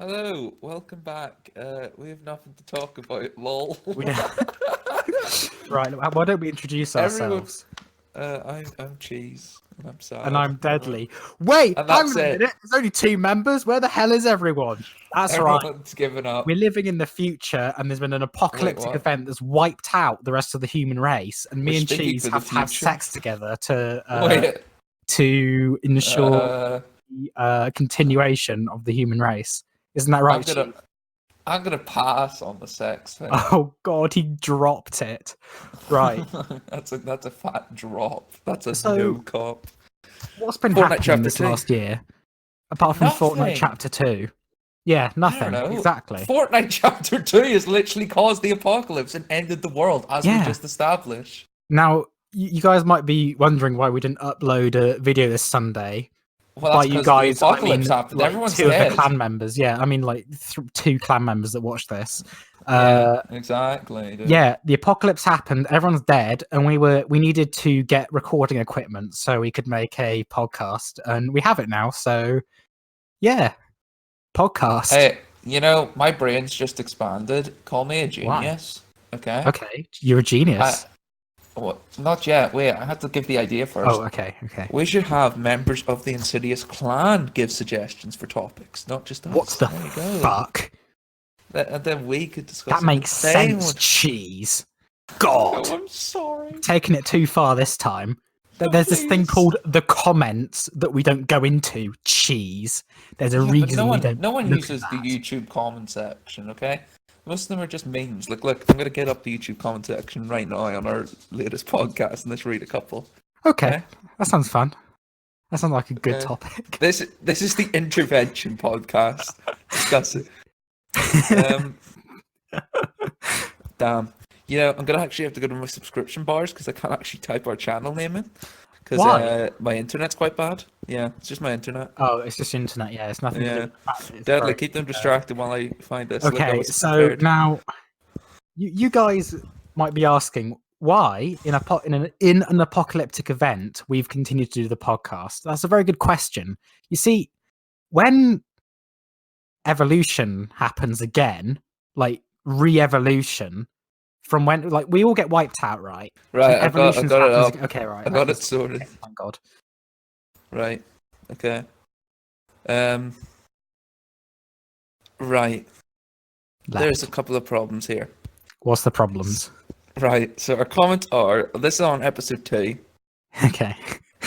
Hello, welcome back. We have nothing to talk about, lol. We don't... Right, why don't we introduce Everyone, ourselves? I'm Cheese, and I'm sad. And I'm Deadly. Wait, And hang that's on a it. minute. There's only 2 members. Where the hell is everyone? That's right. Everyone's given up. We're living in the future, and there's been an apocalyptic what? event that's wiped out the rest of the human race. And me We're and speaking Cheese for the have to have future. sex together Wait, to ensure continuation of the human race. Isn't that right, Cheese? I'm gonna pass on the sex thing. Oh God, he dropped it. Right. That's a fat drop. That's a So- no cop. What's been Fortnite happening Chapter this 2. last year? Apart from Nothing. Fortnite Chapter 2. Yeah, nothing. know. Exactly. Fortnite Chapter 2 has literally caused the apocalypse and ended the world, as we Yeah. just established. Now, you guys might be wondering why we didn't upload a video this Sunday. Well, By that's you because guys, the apocalypse happened. like Everyone's 2 dead. of the clan members. Yeah, I mean, like 2 clan members that watched this. Yeah, exactly. Dude. Yeah, the apocalypse happened. Everyone's dead, and we needed to get recording equipment so we could make a podcast, and we have it now. So, yeah, podcast. Hey, my brain's just expanded. Call me a genius. Okay. Okay, you're a genius. What? Not yet. Wait, I have to give the idea first. Oh, okay. We should have members of the Insidious clan give suggestions for topics, not just us. What the There you go. fuck? And then we could discuss. That makes sense, Cheese. God. Oh, I'm sorry. Taking it too far this time. There's this thing Please. called the comments that we don't go into. Cheese. There's a Yeah, but reason we don't. no one look uses at the that. YouTube comment section, okay? Most of them are just memes. Look, I'm gonna get up the YouTube comment section right now on our latest podcast and let's read a couple. Okay, that sounds fun. That sounds like a good Okay. topic. This is the intervention podcast. Discuss it. Damn. I'm gonna actually have to go to my subscription bars because I can't actually type our channel name in because Why? my internet's quite bad. Yeah, it's just my internet. Oh, it's just internet. Yeah, it's nothing. Yeah. To do with that. It's Deadly, very- keep them distracted while I find this. Look, I Okay, wasn't so prepared. now you guys might be asking why in an apocalyptic event we've continued to do the podcast. That's a very good question. You see, when evolution happens again, like re-evolution, from when like we all get wiped out, right? Right, And I got it happens up. ag- Okay, right. I got it that's- sorted. okay, thank God. Right. Okay. Right. There's a couple of problems here. What's the problems? Right. So our comments are. This is on episode 2. Okay.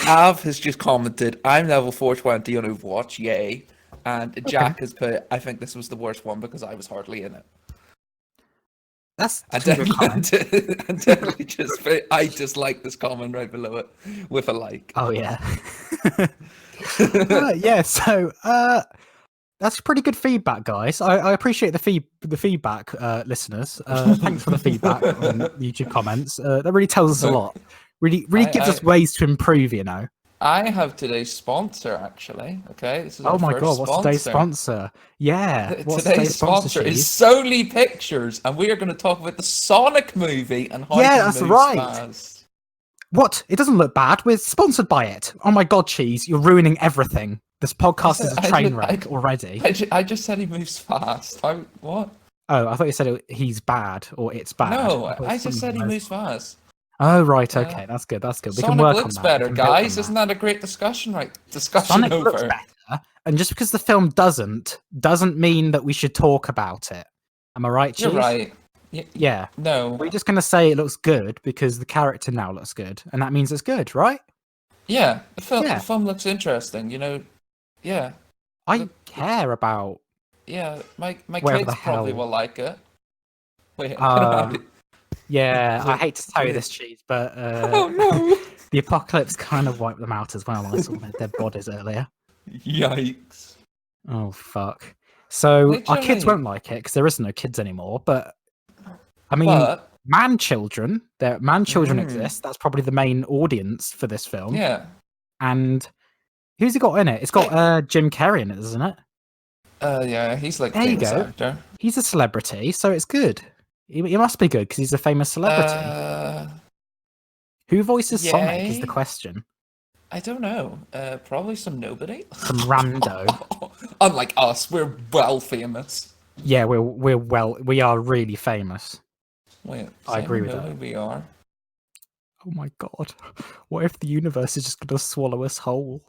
Av has just commented, "I'm level 420 on Overwatch, yay!" And Jack has put, "I think this was the worst one because I was hardly in it." That's And two good comments. Definitely just put, "I dislike this comment right below it with a like." Oh yeah. Yeah, so that's pretty good feedback, guys. I appreciate the feedback, listeners. Thanks for the feedback on YouTube comments. That really tells us a lot. Really gives us ways to improve, you know. I have today's sponsor, actually. Okay, this is Oh our my first God, what's today's sponsor? Yeah, what's Today's sponsor is Cheese? Sony Pictures, and we are going to talk about the Sonic movie and how Yeah, he that's moves right. fast. What? It doesn't look bad. We're sponsored by it. Oh my God, Cheese, you're ruining everything. This podcast is a train wreck already. I just said he moves fast. What? Oh, I thought you said he's bad or it's bad. No, thought I just said he something moves fast. Oh right, okay, that's good. We Sonic can work looks on that. better, We can build guys. on Isn't that a great discussion? Right, discussion Sonic over. looks better, and just because the film doesn't mean that we should talk about it. Am I right, Cheese? You're right. Yeah. No. We're just gonna say it looks good because the character now looks good, and that means it's good, right? Yeah, the Yeah. film looks interesting. Yeah, I care about. yeah. My Where kids the probably hell? will like it. Wait. Yeah, I hate to tell you this, Cheese, but Oh no! the apocalypse kind of wiped them out as well. I saw their dead bodies earlier. Yikes! Oh fuck! So our kids Literally. won't like it because there is no kids anymore. But I mean, But man children exist. That's probably the main audience for this film. yeah, And who's it got in it? It's got Jim Carrey in it, isn't it? yeah, he's like a There you famous go. actor. He's a celebrity, so it's good. He must be good because he's a famous celebrity. Who voices Sonic is the yay. question. I don't know. Probably some nobody. Some rando. Unlike us, we're well famous. Yeah, we are really famous. Wait, does I agree anyone with know that. who we are? Oh my god. What if the universe is just going to swallow us whole?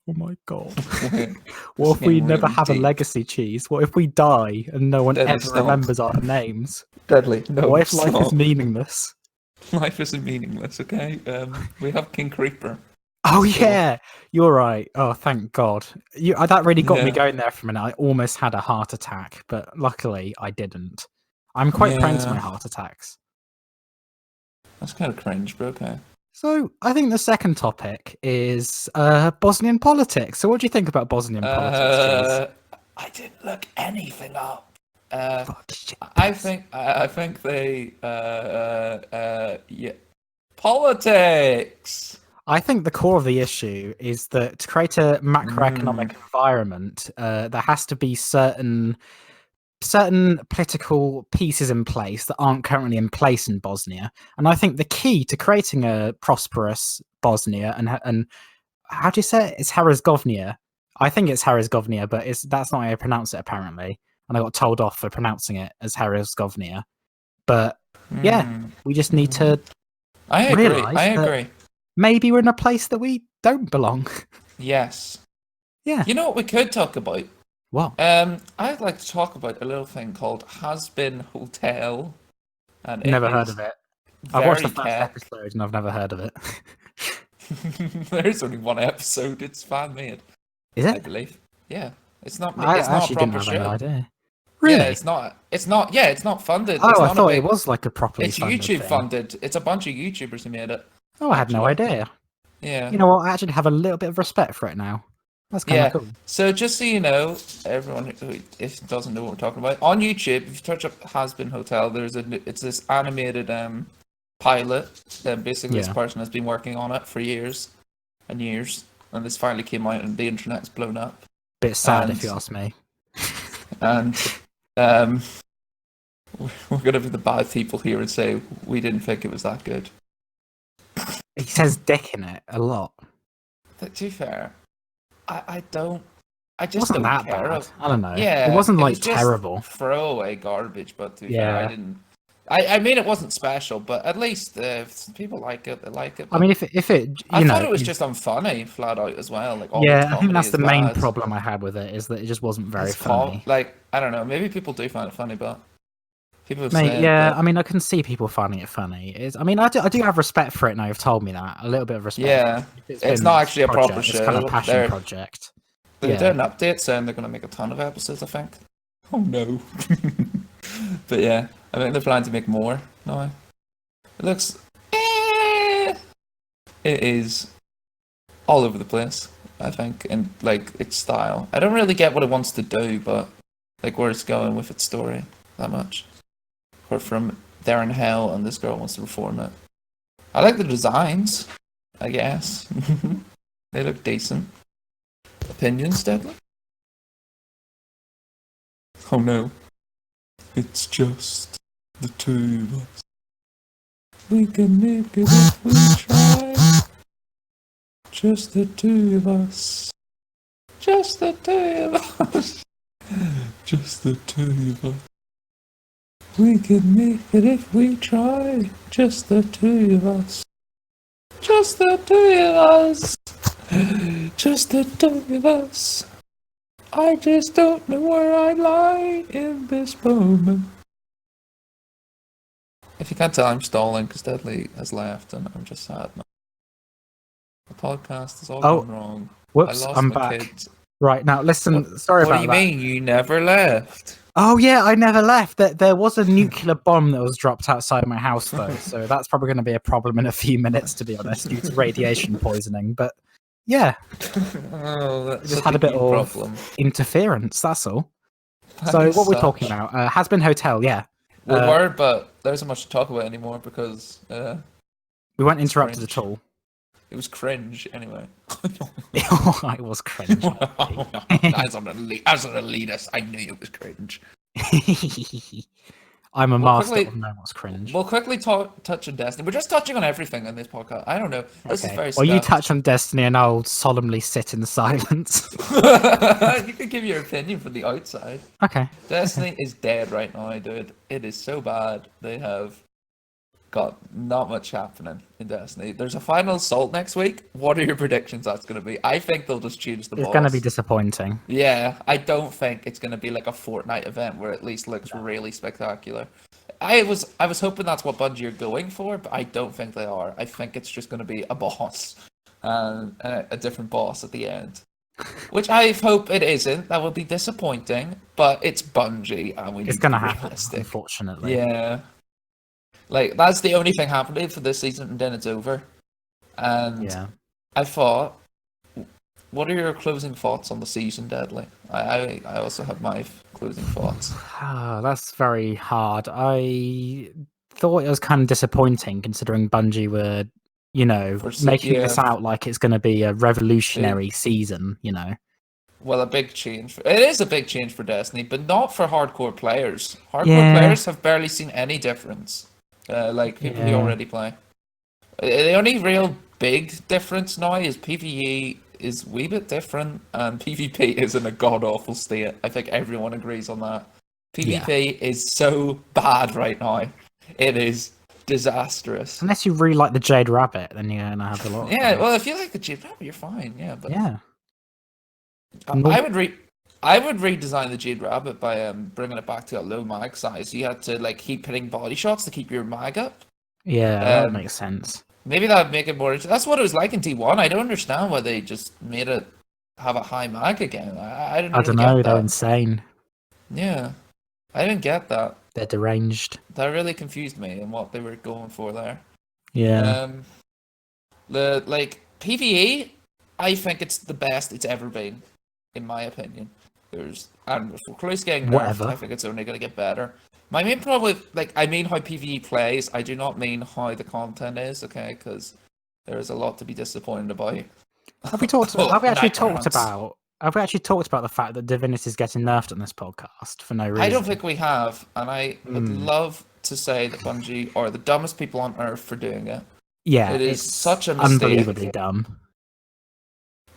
Oh my god. Wait, What it's if we getting never really have a deep. legacy, Cheese? What if we die and no one Deadly, ever stop. remembers our names? Deadly, no, What if life is stop. meaningless? Life isn't meaningless, okay? We have King Creeper. Oh Still. yeah, you're right. Oh, thank God. That really got me Yeah. going there for a minute. I almost had a heart attack, but luckily I didn't. I'm quite prone to my Yeah. heart attacks. That's kind of cringe, but okay. So I think the second topic is Bosnian politics. So what do you think about Bosnian politics, Cheese? I didn't look anything up. Fuck shit, I piss. think they yeah, politics. I think the core of the issue is that to create a macroeconomic Mm. environment, there has to be certain political pieces in place that aren't currently in place in Bosnia. And I think the key to creating a prosperous Bosnia and how do you say it? It's Herzegovina. I think it's Herzegovina, but that's not how I pronounce it apparently. And I got told off for pronouncing it as Herzegovina. But yeah, Mm. we just need to I agree. realize I that agree. maybe we're in a place that we don't belong. Yes. Yeah. You know what we could talk about? Well, I'd like to talk about a little thing called Has Been Hotel, and it never heard is of it. I've watched the very first kept. episode and I've never heard of it. There's only one episode. It's fan made, Is I it? believe. Yeah, it's not. I It's not a actually didn't proper have any show. idea. Really? Yeah, it's not. It's not. Yeah, it's not funded. It's Oh, I not a thought it big. was like a properly It's funded YouTube thing. funded. It's a bunch of YouTubers who made it. Oh, I had no actually. idea. Yeah. You know what? I actually have a little bit of respect for it now. That's kind of Yeah. cool. So just so you know, everyone who doesn't know what we're talking about, on YouTube, if you search up Has Been Hotel, it's this animated pilot. Basically, this Yeah. person has been working on it for years and years, and this finally came out, and the internet's blown up. Bit sad And- if you ask me. And we're gonna be the bad people here and say we didn't think it was that good. He says dick in it a lot. But to be fair, I don't. I It just wasn't don't that care. bad. I don't know. Yeah, It wasn't it like was just terrible. throwaway garbage, but to be fair, I Yeah. didn't. I mean, it wasn't special, but at least if people like it, they like it. I mean, if it, I you thought know, it was just unfunny, flat out as well. Like all the yeah, I think comedy that's is the main bad. problem I had with it is that it just wasn't very It's funny. like I don't know. Maybe people do find it funny, but people have Mate, said yeah, that, I mean, I can see people finding it funny. I mean, I do have respect for it now. You've told me that a little bit of respect. yeah, It's it's been not actually a proper project, It's kind of show. a passion project. They Yeah. did an update saying they're going to make a ton of episodes, I think. Oh no. But yeah, I think they're planning to make more now. It looks. It is all over the place, I think, in like its style. I don't really get what it wants to do, but like where it's going with its story that much. Or from They're in Hell and this girl wants to reform it. I like the designs, I guess. They look decent. Opinions, Deadly? Oh no. It's just the two of us. We can make it if we try. Just the two of us. Just the two of us. Just the two of us. We can make it if we try. Just the two of us. Just the two of us. Just the two of us. I just don't know where I lie in this moment. If you can't tell, I'm stalling because Deadly has left and I'm just sad now. The podcast has all gone wrong. Whoops, I lost I'm my back. kids. Right, now listen, sorry What about do you that. mean you never left? Oh yeah, I never left. There was a nuclear bomb that was dropped outside my house though, so that's probably going to be a problem in a few minutes, to be honest, due to radiation poisoning. But yeah, Oh, that's just such had a bit huge of problem. interference. That's all. That So is what we're such- talking about Has Been Hotel. Yeah, We were, but there isn't much to talk about anymore because we weren't interrupted cringe. at all. It was cringe anyway. It was cringe. As an elitist, I knew it was cringe. I'm a We'll master quickly of knowing what's cringe. we'll quickly touch on Destiny. We're just touching on everything in this podcast. I don't know. This is Okay. very Well, you stuffed. touch on Destiny, and I'll solemnly sit in silence. You can give your opinion from the outside. Okay. Destiny is dead right now, dude. It is so bad. They have got not much happening in Destiny. There's a final assault next week. What are your predictions that's going to be? I think they'll just change the It's boss. going to be disappointing. Yeah, I don't think it's going to be like a Fortnite event where it at least looks really spectacular. I was hoping that's what Bungie are going for, but I don't think they are. I think it's just going to be a boss and a different boss at the end. Which I hope it isn't. That would be disappointing, but it's Bungie and we It's need going to to be happen, realistic. unfortunately. Yeah. Like, that's the only thing happening for this season, and then it's over. And Yeah. I thought, what are your closing thoughts on the season, Deadly? I also have my closing thoughts. That's very hard. I thought it was kind of disappointing considering Bungie were, making this out like it's going to be a revolutionary season, Well, a big change. It is a big change for Destiny, but not for hardcore players. Hardcore players have barely seen any difference. Like people who already play. The only real big difference now is PvE is a wee bit different, and PvP is in a god awful state. I think everyone agrees on that. PvP is so bad right now. It is disastrous. Unless you really like the Jade Rabbit, then you're gonna have a lot. Yeah, well, if you like the Jade Rabbit, you're fine. Yeah, but yeah, I would redesign the Jade Rabbit by bringing it back to a low mag size. You had to like keep hitting body shots to keep your mag up. Yeah, that makes sense. Maybe that would make it more interesting. That's what it was like in D1. I don't understand why they just made it have a high mag again. I don't know. get They're that. insane. Yeah, I didn't get that. They're deranged. That really confused me in what they were going for there. Yeah. The PvE, I think it's the best it's ever been, in my opinion. And for close getting nerfed, I think it's only going to get better. My main problem with, I mean how PvE plays, I do not mean how the content is, okay? Because there is a lot to be disappointed about. Have we actually talked about the fact that Divinity is getting nerfed on this podcast for no reason? I don't think we have, and I would love to say that Bungie are the dumbest people on earth for doing it. Yeah, it is such a mistake. Unbelievably dumb.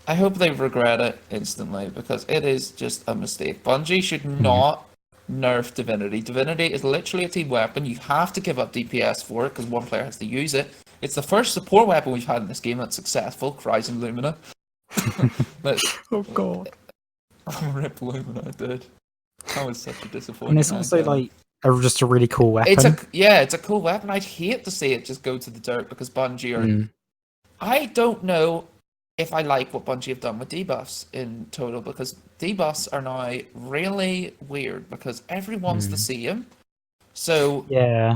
I hope they regret it instantly because it is just a mistake. Bungie should not nerf Divinity. Divinity is literally a team weapon. You have to give up DPS for it because one player has to use it. It's the first support weapon we've had in this game that's successful. Cries and Lumina. Oh god. Rip Lumina, dude. That was such a disappointment. And it's also just a really cool weapon. It's a cool weapon. I'd hate to see it just go to the dirt because Bungie are. I don't know if I like what Bungie have done with debuffs in total, because debuffs are now really weird because everyone wants to see them. So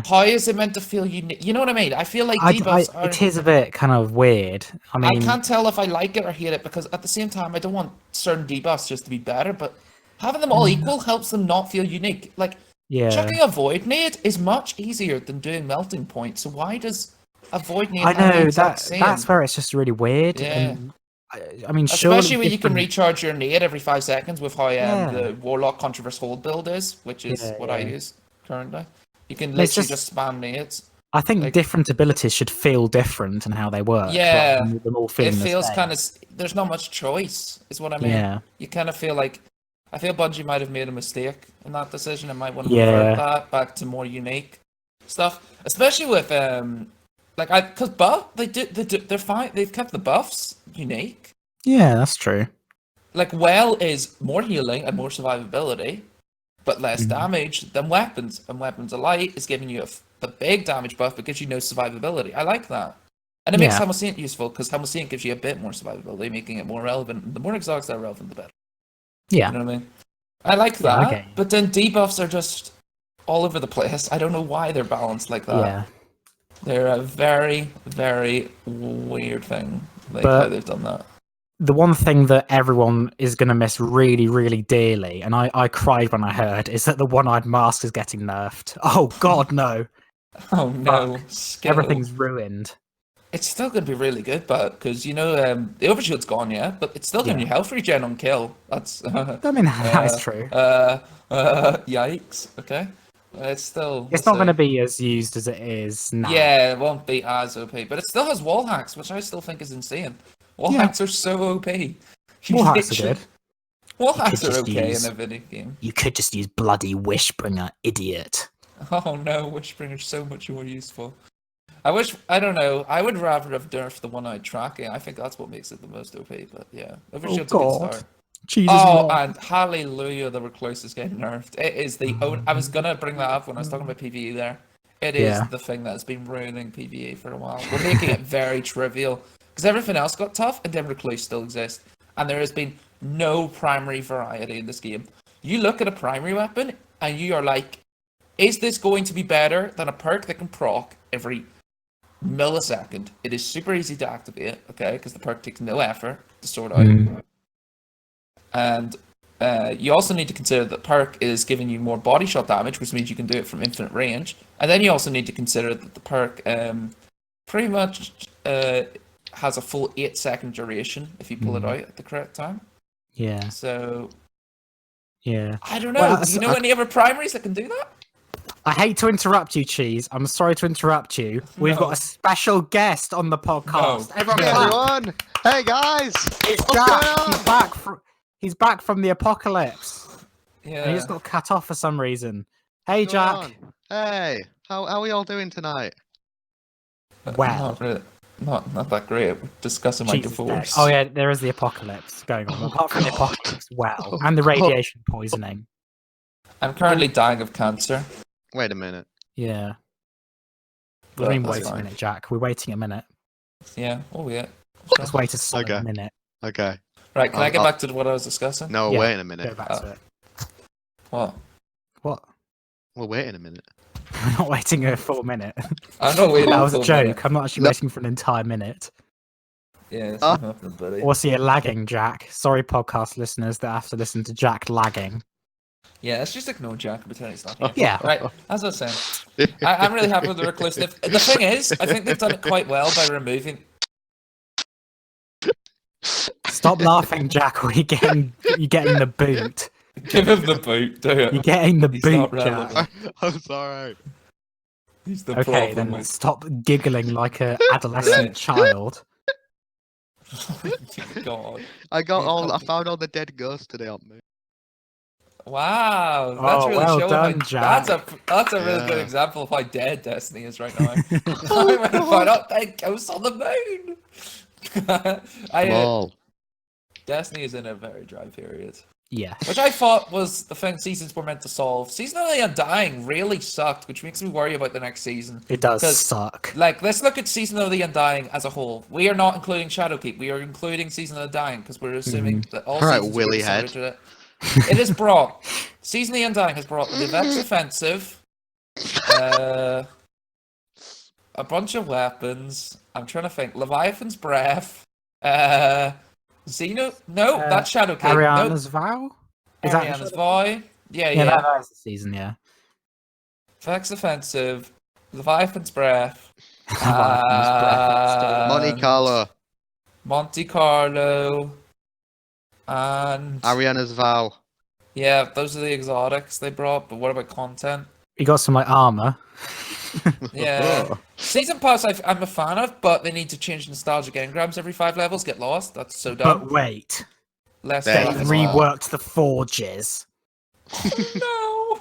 how is it meant to feel unique? You know what I mean? I feel like debuffs are... It is a bit kind of weird. I mean, I can't tell if I like it or hate it because at the same time I don't want certain debuffs just to be better, but having them all equal helps them not feel unique. Chucking a Void Nade is much easier than doing Melting Point, so why does a Void Nade have the exact same? That's where it's just really weird. Yeah. And, I mean, especially when you can recharge your nade every 5 seconds with how the Warlock Controverse Hold build is, which is what I use currently. You can literally just spam nades. I think different abilities should feel different in how they work. Yeah, it feels kind of... There's not much choice, is what I mean. Yeah. You kind of feel like... I feel Bungie might have made a mistake in that decision and might want to revert that back to more unique stuff. Especially with... because they're fine. They've kept the buffs unique. Yeah, that's true. Well is more healing and more survivability, but less damage than weapons. And Weapons of Light is giving you the big damage buff because you know survivability. I like that. And it makes Helmut useful because Helmut gives you a bit more survivability, making it more relevant. The more exotics that are relevant, the better. Yeah. You know what I mean? I like that. But then debuffs are just all over the place. I don't know why they're balanced like that. Yeah. They're a very, very weird thing, how they've done that. The one thing that everyone is going to miss really, really dearly, and I cried when I heard, is that the one-eyed mask is getting nerfed. Oh, God, no. Oh, no. Everything's ruined. It's still going to be really good, because, the overshield's gone, but it's still giving you health regen on kill. That's... that is true. Yikes, okay. It's still. It's we'll not going to see. be as used as it is now. Yeah, it won't be as OP, but it still has wall hacks, which I still think is insane. Wall Yeah. hacks are so OP. You Wall hacks are literally- good. Wall You hacks could are just okay use- in a video game. You could just use bloody Wishbringer, idiot. Oh no, Wishbringer's so much more useful. I don't know, I would rather have nerfed the one-eyed tracking. I think that's what makes it the most OP, but yeah. Overshield's a good start. Jesus Oh, Lord. and hallelujah, they were close to getting nerfed. It is the I was gonna bring that up when I was talking about PvE there. It is Yeah. the thing that's been ruining PvE for a while. We're making it very trivial because everything else got tough and then recluse still exists, and there has been no primary variety in this game. You look at a primary weapon and you are like, is this going to be better than a perk that can proc every millisecond? It is super easy to activate, okay, because the perk takes no effort to sort out. And you also need to consider that perk is giving you more body shot damage, which means you can do it from infinite range. And then you also need to consider that the perk pretty much has a full 8-second duration if you pull it out at the correct time. Yeah. So Yeah. I don't know. Well, Do you know any other primaries that can do that? I hate to interrupt you, Cheese. I'm sorry to interrupt you. We've No. got a special guest on the podcast. No. Everyone, Hey clap. everyone! Hey guys! It's What's Jack. going on? He's back from the apocalypse. Yeah. And he just got cut off for some reason. Hey, What's going Jack. on? Hey, how are we all doing tonight? Well, Not really. Not that great. We're discussing my Jesus divorce. Christ. Oh yeah, there is the apocalypse going on. Apart from the God. apocalypse, well, and the radiation poisoning. I'm currently dying of cancer. Wait a minute. Yeah. But We've been that's waiting a fine. minute, Jack. We're waiting a minute. Yeah. Oh yeah. Let's wait a solid Okay. minute. Okay. Right. Can I get I'll- back to what I was discussing? No, Yeah, wait a Go minute. back to it. What? What? We're waiting a minute. We're not waiting a full minute. I'm not waiting. That was a for joke. minute. I'm not actually No. waiting for an entire minute. Yeah. It's Ah. not happening, buddy. Or see it lagging, Jack. Sorry, podcast listeners that have to listen to Jack lagging. Yeah. Let's just ignore Jack and pretend it's not here. Yeah. Right. As I was saying, I'm really happy with the recluse. The thing is, I think they've done it quite well by removing. Stop laughing, Jack, or you're getting the boot. Give him the boot. Do it. You're getting the He's boot, not Jack. relevant. I'm sorry. He's the Okay, problem. then stop giggling like a adolescent child. God. I got Yeah, all. I okay. found all the dead ghosts today on me. Wow, that's Oh, really well showing done, how, Jack. that's a really good Yeah. example of how dead Destiny is right now. I went and found out dead ghosts on the moon. Small. Destiny is in a very dry period, Yeah. which I thought was the thing seasons were meant to solve. Season of the Undying really sucked, which makes me worry about the next season. It does 'Cause- suck. Like, let's look at Season of the Undying as a whole. We are not including Shadowkeep. We are including Season of the Undying because we're assuming that all Alright, seasons Willy are head. similar to it. It has brought Season of the Undying has brought the Vex Offensive, a bunch of weapons. I'm trying to think. Leviathan's Breath, Xeno. No, that's Shadowkeep. Ariana's Vow? Is that Ariana's Vow. Yeah, Yeah, yeah. that is the season, yeah. Vex Offensive, Leviathan's Breath, Ariana's Breath, Monte Carlo. Monte Carlo, and Ariana's vow. yeah, those are the exotics they brought. But what about content? You got some like armor. Yeah, season pass I'm a fan of, but they need to change nostalgic engrams every 5 levels. Get lost. That's so dumb. But wait, Less They they graphics. reworked the forges. No.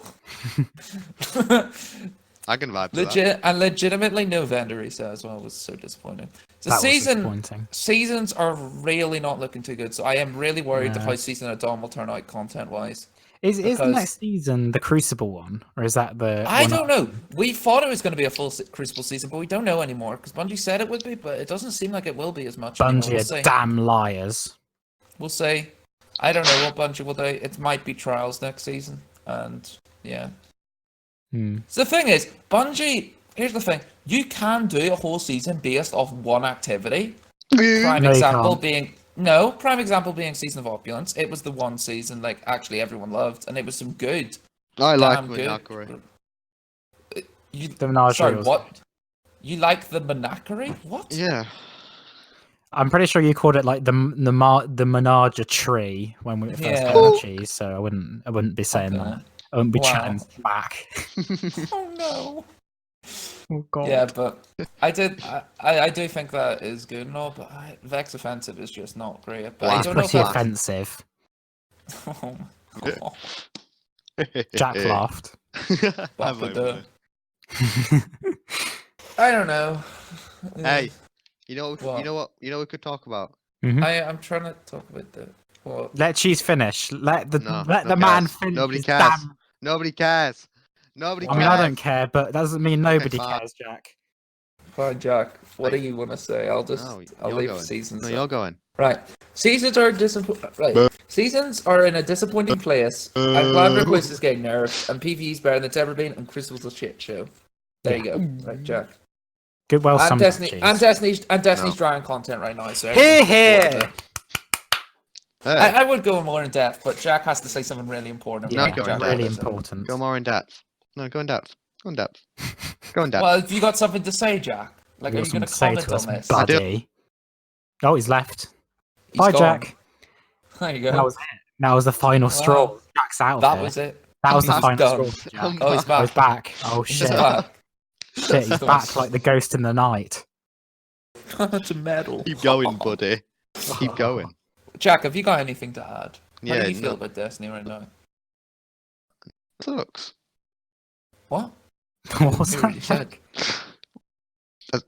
I can vibe to that. Legit and legitimately no vendor reset as well was so disappointing. The That was season disappointing. seasons are really not looking too good, so I am really worried Yeah. how season of Dawn will turn out content wise. Is the because- next season the Crucible one, or is that the? I one don't up- know. We thought it was going to be a full Crucible season, but we don't know anymore because Bungie said it would be, but it doesn't seem like it will be as much. anymore. Bungie We'll are see. damn liars. We'll see. I don't know what Bungie will do. It might be Trials next season, and yeah. Hmm. So the thing is, Bungie. Here's the thing: you can do a whole season based off one activity. Prime No, you example can't. being prime example being Season of Opulence. It was the one season like actually everyone loved, and it was some good. I like damn Menacre. You The Menagerie sorry, was what? good. You like the Menagerie? What? Yeah. I'm pretty sure you called it like the Menage tree when we first Yeah. got Cheese, so I wouldn't be saying Okay. that. Be Wow. chatting back. Oh no. Oh god. Yeah, but I do think that is good and all, but Vex Offensive is just not great. But I It's don't know if pretty that... offensive. Oh my God. Jack laughed. I'm But, over I don't know. it. Hey, you know What? what we could talk about? I'm trying to talk about the... What? Let Cheese finish. Let the No, let no the man cares. finish. Nobody his cares. damn- Nobody cares. Nobody I cares. mean, I don't care, but that doesn't mean nobody fine. cares, Jack. Fine, Jack. What Hey. do you want to say? I'll No, I'll you're leave going. seasons. No, you're going. Right. Seasons are Seasons are in a disappointing place. And Glamdor Quiz is getting nerfed, and PvE is better than it's ever been, and Crucible's a shit show. There you go. Right, Jack. Good, well, And some Destiny's No. drawing content right now. So Here, everyone's here. bored of it. Hey, I would go more in depth, but Jack has to say something really important. Yeah, No, go in Jack really doesn't. important. go more in depth. No, go in depth. Go in depth. Go in depth. Well, have you got something to say, Jack? Like, are you going to comment on this? I do. buddy? Oh, he's left. He's Bye, gone. Jack. There you go. That was it. That was the final straw. Jack's out of That here. was it. That was the He's final done. straw. Come Jack. Oh, he's Oh, he's back. back. Oh He's shit! back. Shit, he's back like the ghost in the night. That's a medal. Keep going, buddy. Keep going. Jack, have you got anything to add? How Yeah, do you feel no. about Destiny right now? Sucks. What? What was Hear that? you said. Uh,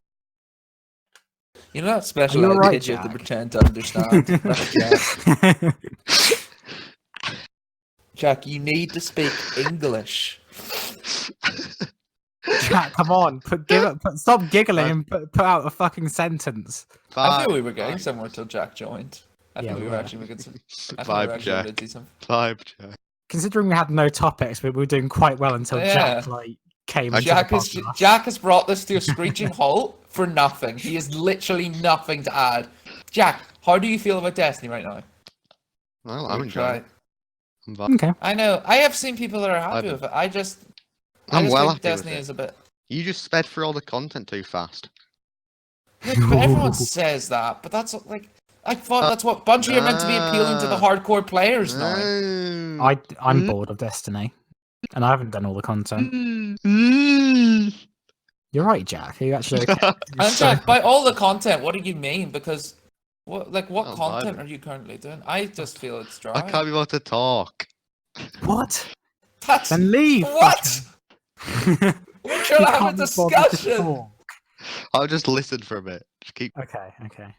You're not special. Are you I alright, kid you have to Jack? pretend to understand. Jack. Jack, you need to speak English. Jack, come on, stop giggling and put out a fucking sentence. I thought we were getting somewhere till Jack joined. I Yeah, think we we were were. actually making some. I think we were Vibe actually check. going to do some. Vibe check. Considering we had no topics, we were doing quite well until Jack Yeah. came. into Jack the has podcast. Jack has brought this to a screeching halt for nothing. He has literally nothing to add. Jack, how do you feel about Destiny right now? Well, I'm Good enjoying try. it. I'm vibing. Okay. I know. I have seen people that are happy I've- with it. I just I'm well think happy with Destiny it. is a bit. You just sped through all the content too fast. Like, but everyone says that, but that's like I thought that's what Bungie are meant to be appealing to the hardcore players now. No. I'm bored of Destiny, and I haven't done all the content. You're right, Jack. Are you actually okay? And Jack, by all the content, what do you mean? Because what Oh, content vibing. are you currently doing? I just feel it's dry. I can't be able to talk. What? That's Then leave. what? fucker. We're trying You to have a can't be bothered to discussion. talk. I'll just listen for a bit. Just keep Okay. Okay.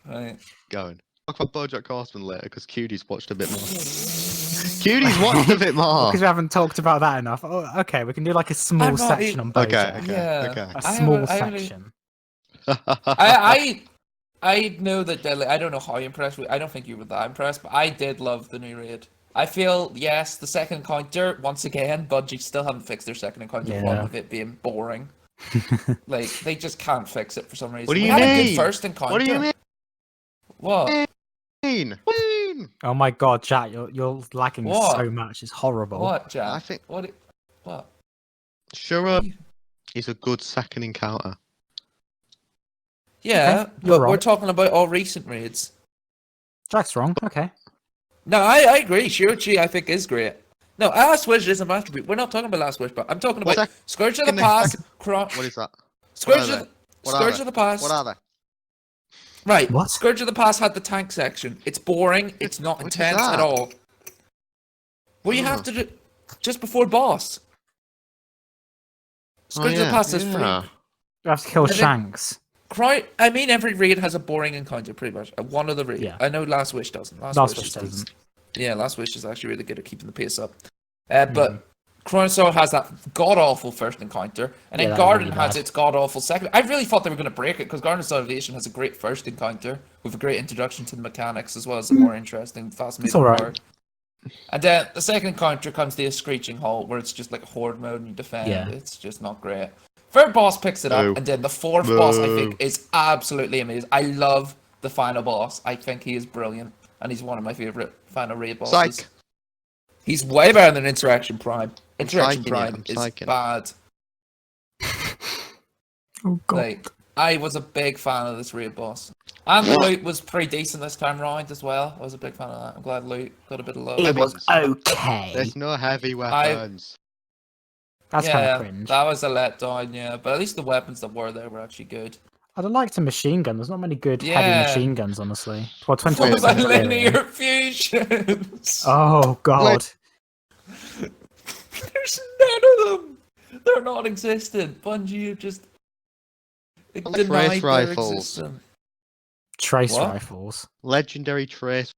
Right. going. Talk about BoJack Horseman later because Cutie's watched a bit more. Cutie's watched a bit more. Because we haven't talked about that enough. Oh, okay, we can do like a small I'm not section on Okay, BoJack. okay, Yeah. okay. A I small haven't- section. I know that Deadly. I don't know how impressed. I don't think you were that impressed, but I did love the new raid. I feel yes, the second encounter once again. Bungie still haven't fixed their second encounter problem Yeah. of it being boring. Like they just can't fix it for some reason. What do We you had a mean? good first encounter. What do you mean? What? Oh my god, Jack, you're lacking What? so much. It's horrible. What, Jack? I think What? What? Sure is a good second encounter. Yeah, Okay, you're but we're right. talking about all recent raids. Jack's wrong. Okay. No, I agree. Shiochi, I think, is great. No, Last Wish is a masterpiece. We're not talking about Last Wish, but I'm talking about What Scourge of the second- Past. What is that? Scourge are of they? the, What are Scourge they? of the Past. What are they? Right. What? Scourge of the Past had the tank section. It's boring. It's not What is intense at that? all. Well, you have to do just before boss. Scourge of the Past is free. You have to kill I think- Shanks. I mean, every raid has a boring encounter, pretty much. One of the raid. Yeah. I know Last Wish doesn't. Last Wish is- doesn't. Yeah, Last Wish is actually really good at keeping the pace up. But Chronosaur has that god awful first encounter, and then Yeah, that was Garden really has bad. its god awful second. I really thought they were going to break it because Garden of Salvation has a great first encounter with a great introduction to the mechanics as well as a more interesting, fast-moving It's alright. part. And then the second encounter comes to a screeching halt where it's just like horde mode and you defend. Yeah. It's just not great. Third boss picks it up, Boo. and then the fourth boss I Boo. think is absolutely amazing. I love the final boss. I think he is brilliant, and he's one of my favorite final raid bosses. Psych. He's way better than Insurrection Prime. Insurrection psyching it, Prime I'm is psyching. bad. Oh god. Like, I was a big fan of this raid boss. And the loot was pretty decent this time round as well. I was a big fan of that. I'm glad loot got a bit of love. It was Weapons. okay. There's no heavy weapons. That's kind Yeah, of cringe. that was a letdown, yeah. But at least the weapons that were there were actually good. I'd have liked a machine gun. There's not many good Yeah. heavy machine guns, honestly. Well, What 20 was that minute. linear fusions? Oh god. There's none of them. They're non-existent. Bungie have just Like denied trace their rifles. existence. Trace What? rifles. Legendary trace.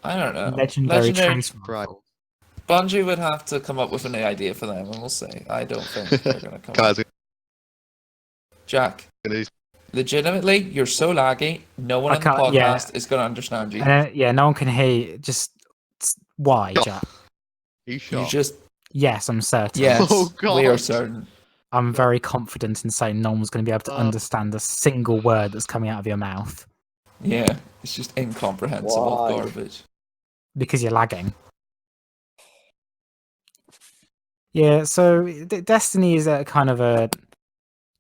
I don't know. Legendary trace Right. rifles. Bungie would have to come up with an idea for them, and we'll see. I don't think they're gonna come up. Guys, Jack, legitimately, you're so laggy. No one I on the can't- yeah. podcast is gonna understand you. Yeah, no one can hear you. Just why, Oh. Jack? you You sure? just Yes, I'm certain. yes, Oh, we are God. certain. I'm very confident in saying no one's going to be able to understand a single word that's coming out of your mouth Yeah, it's just incomprehensible Why? garbage. because you're lagging. Yeah, so Destiny is at kind of a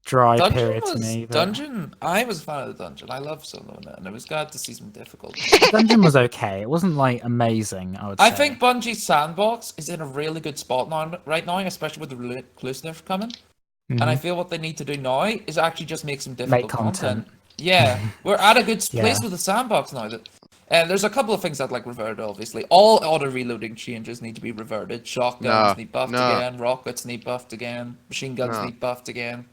dry Dungeon period to was me. but- dungeon. I was a fan of the dungeon. I love soloing it, and it was glad to see some difficulty. Dungeon was okay. It wasn't like amazing, I would say. I think Bungie's sandbox is in a really good spot now, right now, especially with the recluse nerf coming. And I Mhm. feel what they need to do now is actually just make some difficult Make content. Yeah, we're at a good place Yeah. with the sandbox now. And there's a couple of things that like reverted. Obviously, all auto reloading changes need to be reverted. Shotguns No, need buffed no. again. Rockets need buffed again. Machine guns No. need buffed again.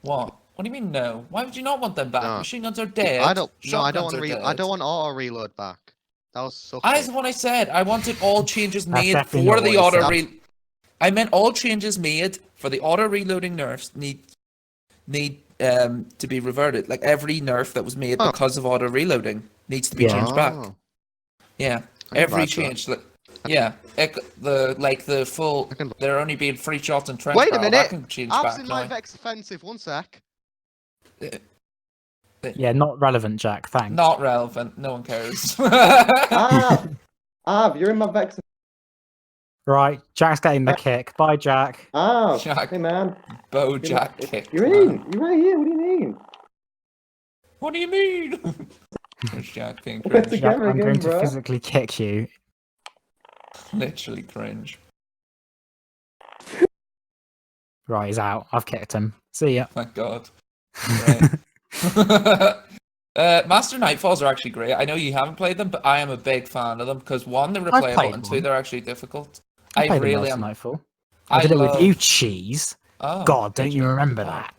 What? What do you mean no? Why would you not want them back? No. Machine guns are dead. I don't. No, I don't Shotguns want. are I dead. don't want auto reload back. That was so. That's what I said. I wanted all changes That's made definitely for not the what he auto said. re. I meant all changes made for the auto reloading nerfs need to be reverted. Like every nerf that was made Oh. because of auto reloading needs to be Yeah. changed back. Oh, Yeah, I can every buy that. change. Yeah, the full. I can- There only being free shots and trench Wait a barrel, minute. That can change I've back seen now. live X offensive. One sec. Yeah, not relevant, Jack. Thanks. Not relevant. No one cares. You're in my Vex. Right, Jack's getting the kick. Bye, Jack. Jack. Hey man. Bojack kick. You're in. You're right here. What do you mean? What do you mean? There's Jack being We're cringe. Jack, together I'm again, going to bro. physically kick you. Literally cringe. Right, he's out. I've kicked him. See ya. Thank God. Right. Master Nightfalls are actually great. I know you haven't played them, but I am a big fan of them because one, they're I've replayable, played and two, one. they're actually difficult. I I played really Last am. Nightfall. I did it with you, Cheese. Oh, God, don't did you remember that?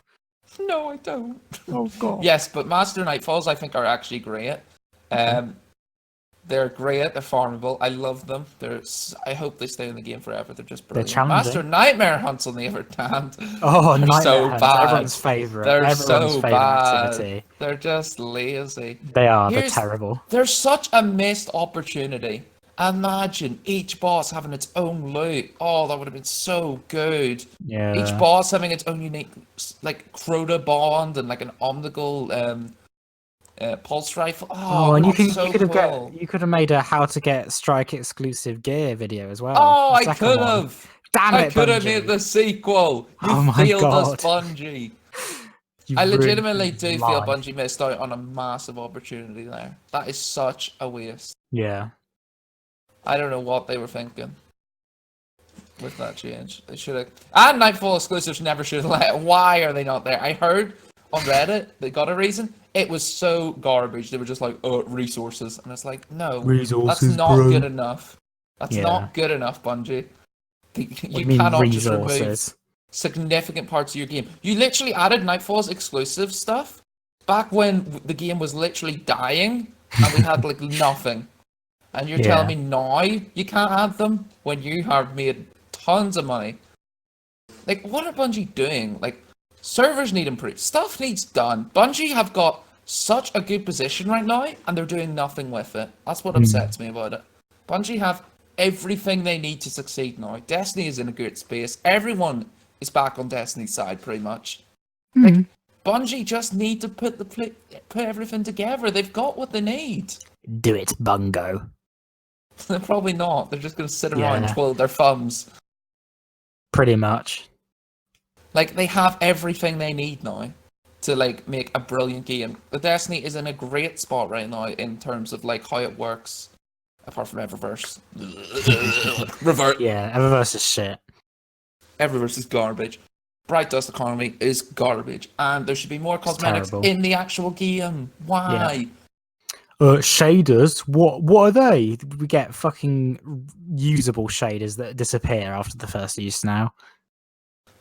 No, I don't. Oh God. Yes, but Master Nightfalls I think are actually great. They're great. They're farmable. I love them. I hope they stay in the game forever. They're just brilliant. challenging. Master Nightmare Hunts on the other hand. Oh, They're Nightmare so Hunts, bad. everyone's favourite. They're Everyone's so favourite bad. activity. They're just lazy. They are. They're Here's- terrible. There's such a missed opportunity. Imagine each boss having its own loot. Oh, that would have been so good. Yeah. Each boss having its own unique, like Crota Bond and like an Omnigul pulse rifle. Oh, and you that's so could have cool. you could have made a how to get Strike exclusive gear video as well. Oh, The I second could one. have. Damn I it, could have Bungie. made the sequel. You Oh my failed us, God. Bungie. You I ruined legitimately do feel life. Bungie missed out on a massive opportunity there. That is such a waste. Yeah. I don't know what they were thinking with that change. They should have. And Nightfall exclusives never should have let. Why are they not there? I heard on Reddit they got a reason. It was so garbage. They were just like, oh, resources. And it's like, no, Resources, that's not bro. good enough. That's Yeah. not good enough, Bungie. You What do you mean cannot just remove resources? significant parts of your game. You literally added Nightfall's exclusive stuff back when the game was literally dying and we had like nothing. And you're Yeah. telling me now you can't add them when you have made tons of money. Like, what are Bungie doing? Like, servers need improved. Stuff needs done. Bungie have got such a good position right now, and they're doing nothing with it. That's what upsets me about it. Bungie have everything they need to succeed now. Destiny is in a good space. Everyone is back on Destiny's side, pretty much. Like, Bungie just need to put everything together. They've got what they need. Do it, Bungo. They're probably not. They're just going to sit around and Yeah. twiddle their thumbs. Pretty much. Like, they have everything they need now. to like make a brilliant game. The Destiny is in a great spot right now in terms of like how it works. Apart from Eververse, revert. Yeah, Eververse is shit. Eververse is garbage. Bright Dust Economy is garbage, and there should be more cosmetics terrible. in the actual game. Why? Shaders, what are they? We get fucking usable shaders that disappear after the first use now.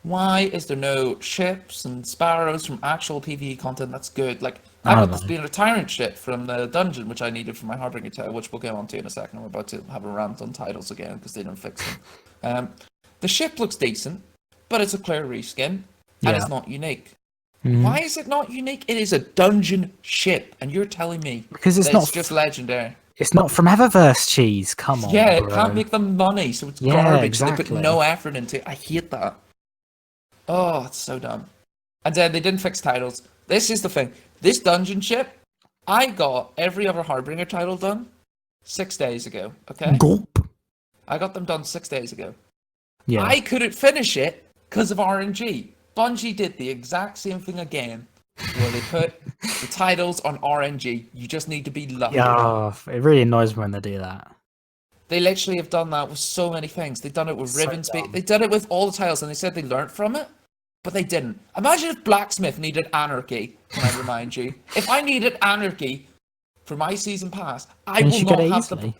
Why is there no ships and sparrows from actual PvE content that's good? Like, I I don't got this know. being a tyrant ship from the dungeon, which I needed for my Harbinger tile, which we'll get on to in a second. We're about to have a rant on titles again because they didn't fix them. The ship looks decent, but it's a clear reskin, and Yeah. it's not unique. Mhm. Why is it not unique? It is a dungeon ship, and you're telling me Because it's that not it's just legendary. It's not from Eververse, cheese. Come on, Yeah, bro. it can't make them money, so it's Yeah, garbage. exactly. They put no effort into it. I hate that. Oh, it's so dumb. And then they didn't fix titles. This is the thing. This dungeon ship, I got every other Harbinger title done 6 days ago, okay? Gulp. I got them done 6 days ago. Yeah. I couldn't finish it because of RNG. Bungie did the exact same thing again, where they put the titles on RNG. You just need to be lucky. Yeah, it really annoys me when they do that. They literally have done that with so many things. They've done it with So Ribbon Speed. dumb. They did it with all the titles, and they said they learned from it, but they didn't. Imagine if Blacksmith needed Anarchy, can I remind you? If I needed Anarchy for my season pass, I And will you not get it have easily.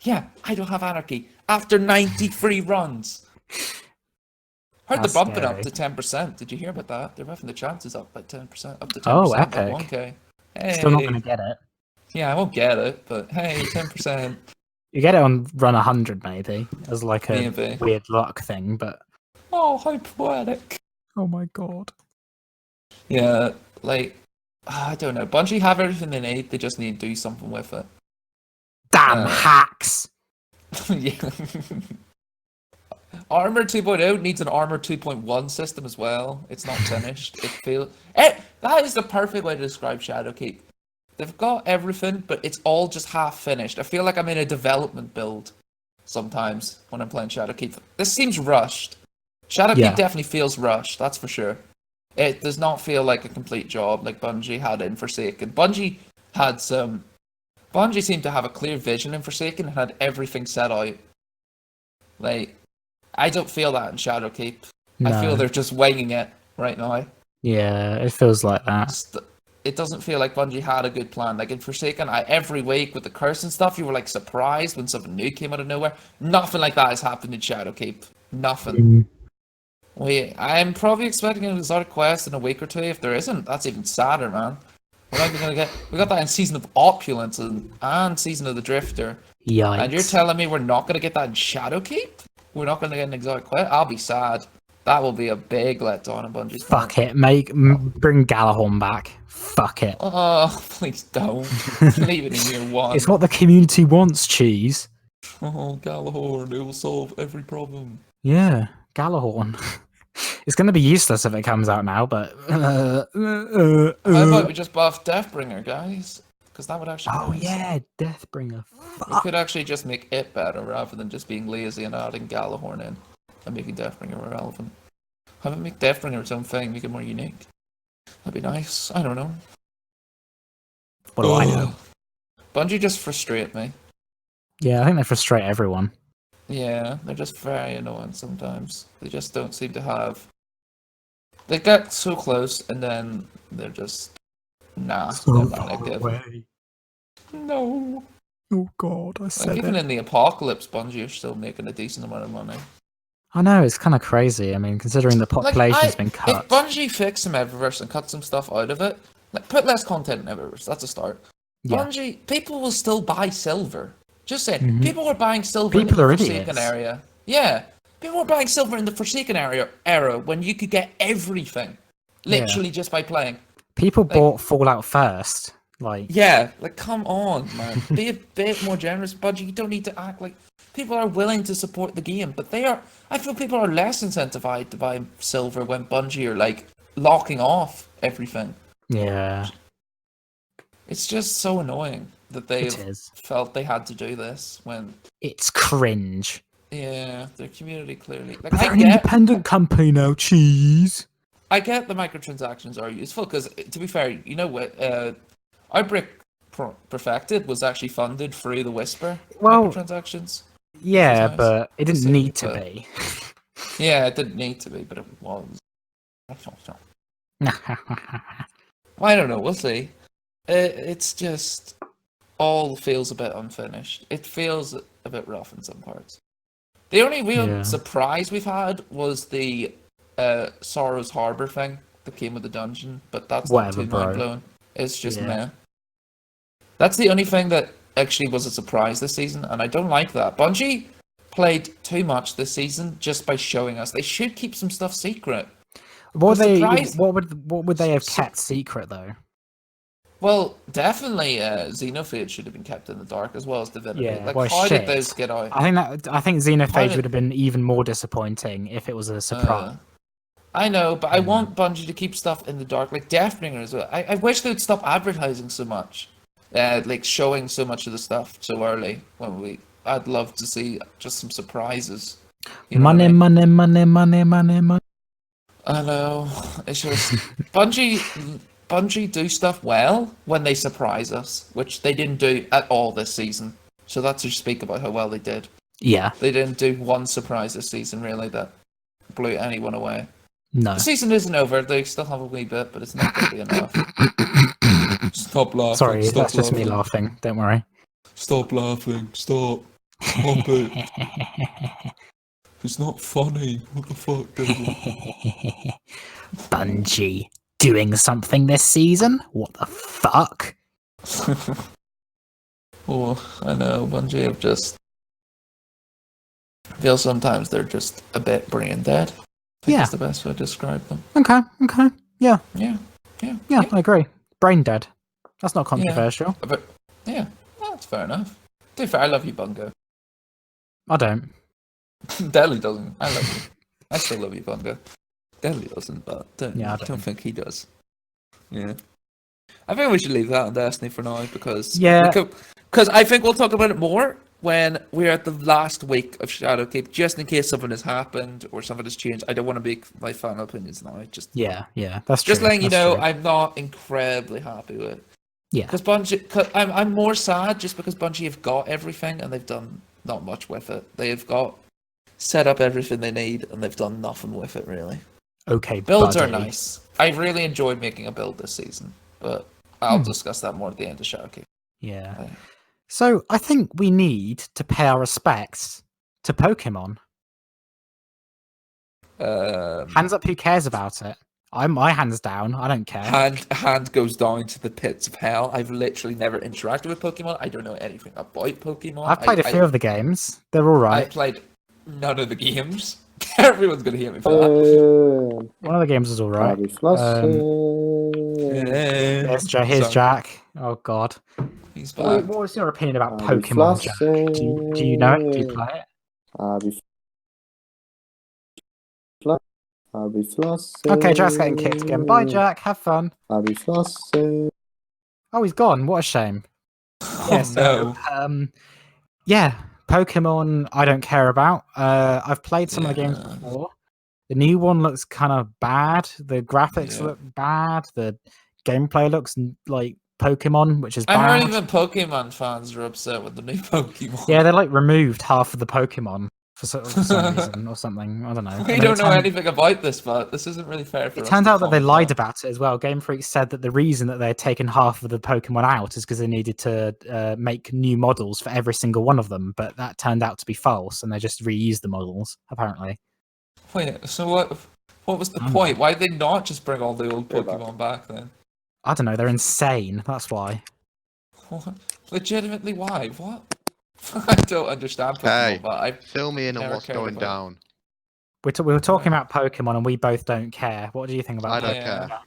Yeah, I don't have Anarchy. After 93 runs. Heard That's they're bumping up scary. to 10%. Did you hear about that? They're bumping the chances up by 10%. Up to 10%. Oh, by epic. 1K. Hey. Still not going to get it. Yeah, I won't get it, but hey, 10%. You get it on run 100 maybe as like a Maybe. weird luck thing, but Oh, how poetic. oh my god. Yeah, like, I don't know. Bungie have everything they need. They just need to do something with it. Damn hacks. Yeah. Armor 2.0 needs an Armor 2.1 system as well. It's not finished. That is the perfect way to describe Shadowkeep. They've got everything, but it's all just half finished. I feel like I'm in a development build sometimes when I'm playing Shadowkeep. This seems rushed. Shadowkeep Yeah. definitely feels rushed, that's for sure. It does not feel like a complete job like Bungie had in Forsaken. Bungie seemed to have a clear vision in Forsaken and had everything set out. Like, I don't feel that in Shadowkeep. I feel No. they're just winging it right now. Yeah, it feels like that. It doesn't feel like Bungie had a good plan. Like in Forsaken, every week with the curse and stuff, you were like surprised when something new came out of nowhere. Nothing like that has happened in Shadowkeep. Nothing. I'm probably expecting an exotic quest in a week or two. If there isn't, that's even sadder, man. We're not even gonna get. We got that in Season of Opulence and Season of the Drifter. Yikes. And you're telling me we're not gonna get that in Shadowkeep? We're not gonna get an exotic quest? I'll be sad. That will be a big letdown in Bungie's part. Fuck it. Bring Galahorn back. Fuck it. Oh, please don't. Leave it in year one. It's what the community wants, cheese. Oh, Galahorn, it will solve every problem. Yeah, Galahorn. It's going to be useless if it comes out now, but... How about we just buff Deathbringer, guys? Because that would actually be Oh nice. yeah, Deathbringer. We could actually just make it better rather than just being lazy and adding Galahorn in and making Deathbringer irrelevant. Have it make Deathbringer its own thing, make it more unique. That'd be nice. I don't know. What do I know? Bungie just frustrate me. Yeah, I think they frustrate everyone. Yeah, they're just very annoying sometimes. They just don't seem to have... They get so close and then they're just... Nah, they're not gonna give. No. Oh god, I Like, even in the apocalypse, Bungie are still making a decent amount of money. I know, it's kind of crazy. I mean, considering the population's been If cut. Bungie fix some Eververse and cut some stuff out of it, like put less content in Eververse, that's a start. Yeah. Bungie, people will still buy silver. Just saying, Mhm. people are buying silver in People the are Forsaken idiots. area. Yeah, people were buying silver in the Forsaken era when you could get everything, literally just by playing. People bought Fallout first. Like, Yeah, like come on, man, be a bit more generous, Bungie. You don't need to act like people are willing to support the game, but they are. I feel people are less incentivized to buy silver when Bungie are like locking off everything. yeah, It's just so annoying that it they've is. felt they had to do this when, It's cringe. yeah, their community clearly. Like But they're I an get, independent company now, cheese. I get the microtransactions are useful because, to be fair, you know what? Outbreak Perfected was actually funded through the Whisper Well, microtransactions. yeah, nice. but it didn't See, need to but- be. Yeah, it didn't need to be, but it was. I don't know. We'll see. It's just all feels a bit unfinished. It feels a bit rough in some parts. The only real Yeah. surprise we've had was the Sorrow's Harbor thing that came with the dungeon, but that's Whatever, not too bro. mind blowing. It's just Yeah. meh. That's the only thing that actually was a surprise this season, and I don't like that. Bungie played too much this season just by showing us. They should keep some stuff secret. What The they? surprise- What would they have Sur- kept secret though? Well, definitely Xenophage should have been kept in the dark as well as Divinity. Yeah, Like, well, how shit. did those get out? I think Xenophage did- would have been even more disappointing if it was a surprise. I know, but I want Bungie to keep stuff in the dark, like Deathbringer as well. I wish they'd stop advertising so much, like showing so much of the stuff so early. I'd love to see just some surprises. You know what I money, mean? money. I know. It's just Bungie do stuff well when they surprise us, which they didn't do at all this season. So that's to speak about how well they did. Yeah, They didn't do one surprise this season really that blew anyone away. no. The season isn't over. They still have a wee bit, but it's not going to be enough. Stop laughing. Sorry, stop that's just me laughing. Don't worry. Stop laughing. Stop. Stop it. It's not funny. What the fuck, dude? Bungie doing something this season? What the fuck? Oh, I know. Bungie have just feel sometimes they're just a bit brain dead. I think Yeah. that's the best way to describe them. Okay. Yeah, Yeah. I agree. Brain dead. That's not controversial. But yeah, well, that's fair enough. To be fair, I love you, Bungo. I don't. Deadly doesn't. I love you. I still love you, Bungo. Deadly doesn't, but Yeah, I I don't. don't think he does. Yeah. I think we should leave that on Destiny for now because Yeah. because I think we'll talk about it more when we're at the last week of Shadowkeep, just in case something has happened or something has changed. I don't want to make my final opinions now. Yeah, that's true. Just letting you That's know, true. I'm not incredibly happy with it. Yeah. Because Bungie, I'm more sad just because Bungie have got everything and they've done not much with it. They have got set up everything they need and they've done nothing with it really. Okay, Builds are buddy. nice. I really enjoyed making a build this season, but I'll discuss that more at the end of Shadowkeep. Yeah. Okay. So I think we need to pay our respects to Pokemon. Hands up, who cares about it? My hands down. I don't care. Hand goes down to the pits of hell. I've literally never interacted with Pokemon. I don't know anything about Pokemon. I've played a few of the games. They're all I right. played none of the games. Everyone's gonna hate me for that. One of the games is all right. I'll be flossing. Here's Sorry, Jack. Oh God. He's What back. was your opinion about I'll be Pokemon, Jack? Do you know it? Do you flossing. play it? I'll be flossing. Okay, Jack's getting kicked again. Bye, Jack. Have fun. I'll be flossing. Oh, he's gone. What a shame. Oh no. Yeah, Pokemon I don't care about. I've played some of the games Yeah. before. The new one looks kind of bad. The graphics Yeah. look bad. The gameplay looks like Pokemon, which is I bad. heard even Pokemon fans are upset with the new Pokemon. Yeah, they like removed half of the Pokemon for some reason or something. I don't know. We And don't it know turned- anything about this, but this isn't really fair for It us turns to out that they comment lied on. about it as well. Game Freak said that the reason that they had taken half of the Pokemon out is because they needed to make new models for every single one of them, but that turned out to be false, and they just reused the models, apparently. Wait, so what was the I don't point? Why did they not just bring all the old Go back. Pokemon back then? I don't know, they're insane, that's why. What? Legitimately, why? What? I don't understand Pokemon, Hey. but I Fill me in on Never what's cared going about it. down. We were talking about Pokemon, and we both don't care. What do you think about I don't Yeah. care.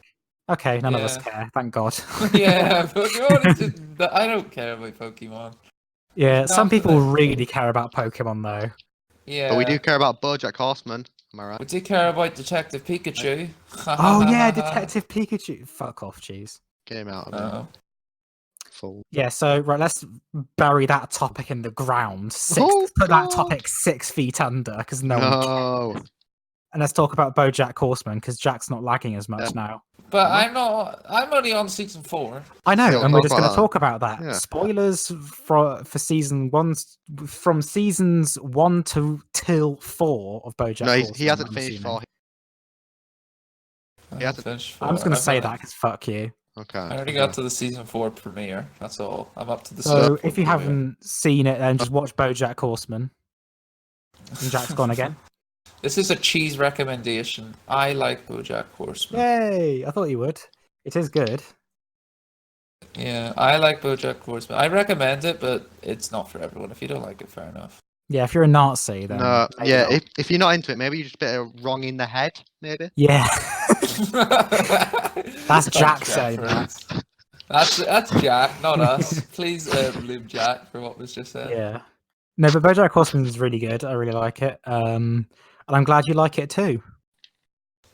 Okay, none of us Yeah. care, thank God. yeah, Pokemon is just, I don't care about Pokemon. Yeah, some Not people that- really care about Pokemon, though. Yeah, But we do care about BoJack Horseman. Am I We right? do care about Detective Pikachu. Oh, yeah, Detective Pikachu. Fuck off, jeez. Came out of it. Oh. Full. Yeah, so right, let's bury that topic in the ground. Oh, Put that God. topic 6 feet under, because no one cares. No. and let's talk about BoJack Horseman because Jack's not lagging as much now. But I'm not. I'm only on season 4. I know, Yeah, we'll and we're talk just going about to that. talk about that. Yeah. Spoilers for season 1, from seasons 1 till 4 of BoJack No, Horseman. he hasn't I'm finished assuming. 4. I Yeah, haven't finished 4. I'm just going to I've say only- that because fuck you. Okay. I already got to the season 4 premiere. That's all. I'm up to the. So season 4 if you premiere. haven't seen it, then just watch BoJack Horseman. And Jack's gone again. This is a cheese recommendation. I like BoJack Horseman. Yay! I thought you would. It is good. Yeah, I like BoJack Horseman. I recommend it, but it's not for everyone. If you don't like it, fair enough. Yeah, if you're a Nazi, then No, maybe yeah. not. If you're not into it, maybe you're just a bit wrong in the head. Maybe. Yeah. That's Jack saying reference. That's Jack, not us. Please blame Jack for what was just said. Yeah. No, but BoJack Horseman is really good. I really like it. And I'm glad you like it too.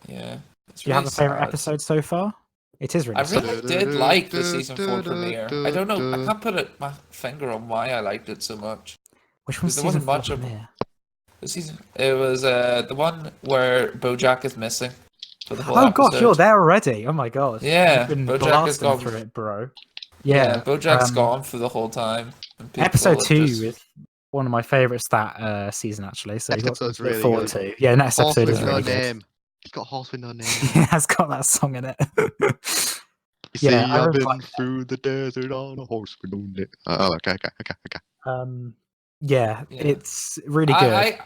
Yeah. It's Do you have really a favorite sad. episode so far? It is really I sad. really did like the season 4 premiere. I don't know. I can't put my finger on why I liked it so much. Which one's there season wasn't 4 much of- premiere? The season. It was the one where BoJack is missing for the whole Oh episode. gosh, you're there already. Oh my god. Yeah, You've been BoJack has blasting gone through it, bro. Yeah, Yeah. BoJack's gone for the whole time. and people Episode are 2 just- is one of my favourites that season actually. So you've got Episode's something to look really forward good. to. Yeah, next Horse episode with is no really good. name. He's got horse with no name. It has got that song in it. You Yeah, see, I I've really been like through the desert on a horse with no name. Oh, okay. Yeah, Yeah. it's really good.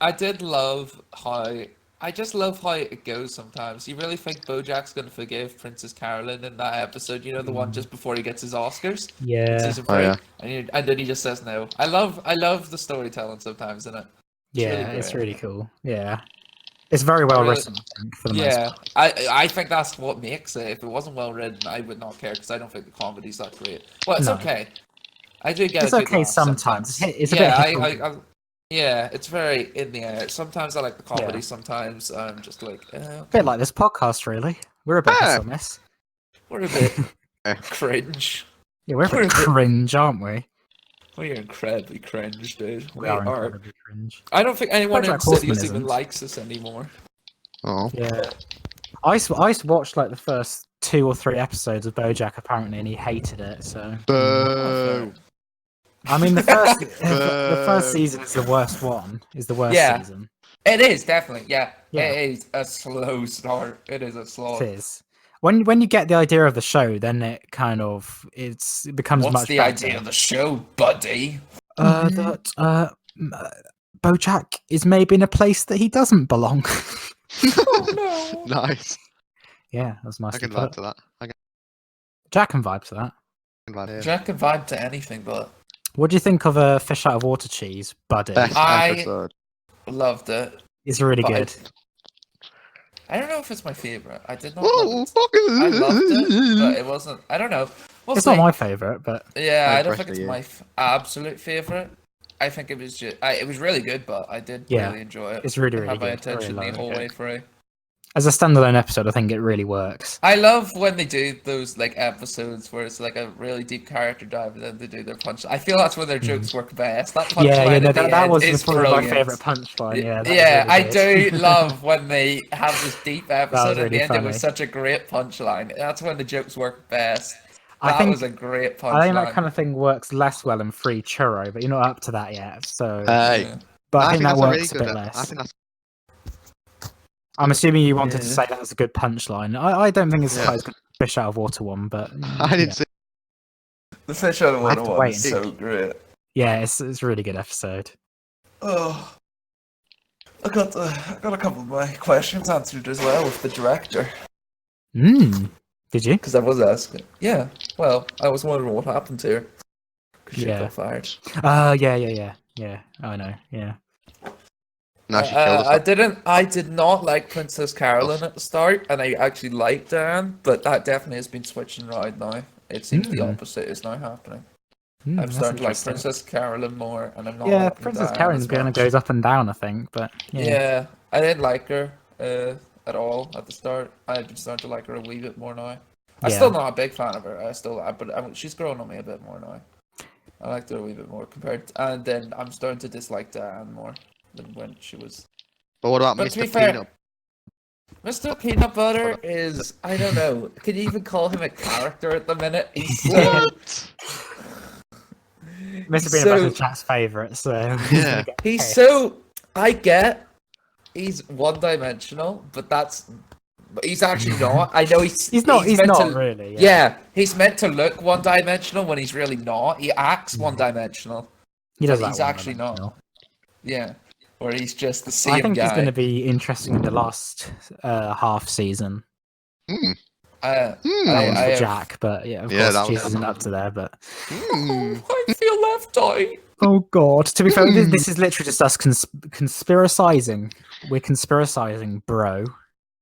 I did love how I just love how it goes sometimes. You really think BoJack's gonna forgive Princess Carolyn in that episode? You know, the one just before he gets his Oscars in Yeah, season Oh, 3, yeah. and then he just says no. I love the storytelling sometimes in it. yeah, really it's great. really cool. Yeah, it's very well really- written, I think, for the most Yeah, part. I think that's what makes it. If it wasn't well written, I would not care because I don't think the comedy's that great. Well, it's No. okay. I do get It's a good okay laugh sometimes. It's a yeah, bit yeah, it's very in the air. Sometimes I like the comedy. Yeah. Sometimes I'm just like, a bit like this podcast, really. We're a bit Yeah. hit or miss. we're a bit Eh. cringe. Yeah, we're a We're a bit bit- cringe, aren't we? We're incredibly cringe, dude. We are incredibly cringe. I don't think anyone in BoJack Horseman Cities even isn't. likes us anymore. Oh. Yeah, I used to watch like the first 2 or 3 episodes of BoJack apparently, and he hated it. So Boo. I mean, the first season is the worst one. Is the worst Yeah. season. It is definitely, yeah. Yeah. It is a slow start. It is a slow. It is. When you get the idea of the show, then it kind of it becomes What's much the better. idea of the show, buddy? That BoJack is maybe in a place that he doesn't belong. Oh no. Nice. Yeah, that's nice. I can to put. vibe to that. I Jack can vibe to that. can vibe to Jack can vibe to anything, but What do you think of a fish out of water cheese, buddy? Best I- episode. loved it. It's really But good. I don't know if it's my favorite. I did not. Whoa, love it. fuck I loved it, but it wasn't. I don't know. We'll It's see. not my favorite, but Yeah, No I don't think pressure, it's yeah. my absolute favorite. I think it was just. It was really good, but I did Yeah, really enjoy it. it's really, I really had my good. I really attention love the it. whole way through. as a standalone episode, I think it really works. I love when they do those like episodes where it's like a really deep character dive, and then they do their punch. I feel that's where their jokes work best. That punchline Yeah, no, at the that end was is probably my brilliant. favorite punchline. Yeah, that was Yeah, really I good. do love when they have this deep episode at really the end. It funny. was such a great punchline. That's when the jokes work best. I That think- was a great punchline. I think that kind of thing works less well in Free Churro, but you're not up to that yet. So, Yeah. but I think that that's a really works a good. bit I less. think that's I'm assuming you wanted to Yeah. say that was a good punchline. I don't think it's Yeah. quite as good as fish out of water one, but I didn't yeah. see. The fish out of I have water to one wait is and so great. Yeah, it's a really good episode. Oh, I got a couple of my questions answered as well with the director Did you? because I was asking. Yeah, well, I was wondering what happened to her because she Yeah. got fired. Yeah. I know. Yeah. No, she killed us. I did not like Princess Carolyn at the start, and I actually liked Diane, but that definitely has been switching right now. It seems the opposite is now happening. I'm that's starting to like interesting. Princess Carolyn more, and I'm not. Yeah, liking Princess Diane Karen's as kind of much. goes up and down, I think, but Yeah, I didn't like her at all at the start. I've been starting to like her a wee bit more now. I'm Yeah. still not a big fan of her. She's grown on me a bit more now. I liked her a wee bit more and then I'm starting to dislike Diane more than when she was But what about But to be Mr. fair, Peanut? Mr. Peanut Butter is, I don't know, can you even call him a character at the minute? He's so, Mr. Peanut so- Butter's Jack's favourite, so he's gonna get he's pissed. so, I get, he's one-dimensional, but he's actually not. I know he's He's meant not to, really. yeah, he's meant to look one-dimensional when he's really not. He acts one-dimensional. He does but that he's actually not. one-dimensional. Yeah, or he's just the same I think guy. he's going to be interesting in the last half season. Mm. I That have- was for Jack, but yeah, of Yeah, that course, was- Jesus isn't up to there. But Mm. I feel left out. oh god, to be fair, this is literally just us conspiracizing. We're conspiracizing, bro.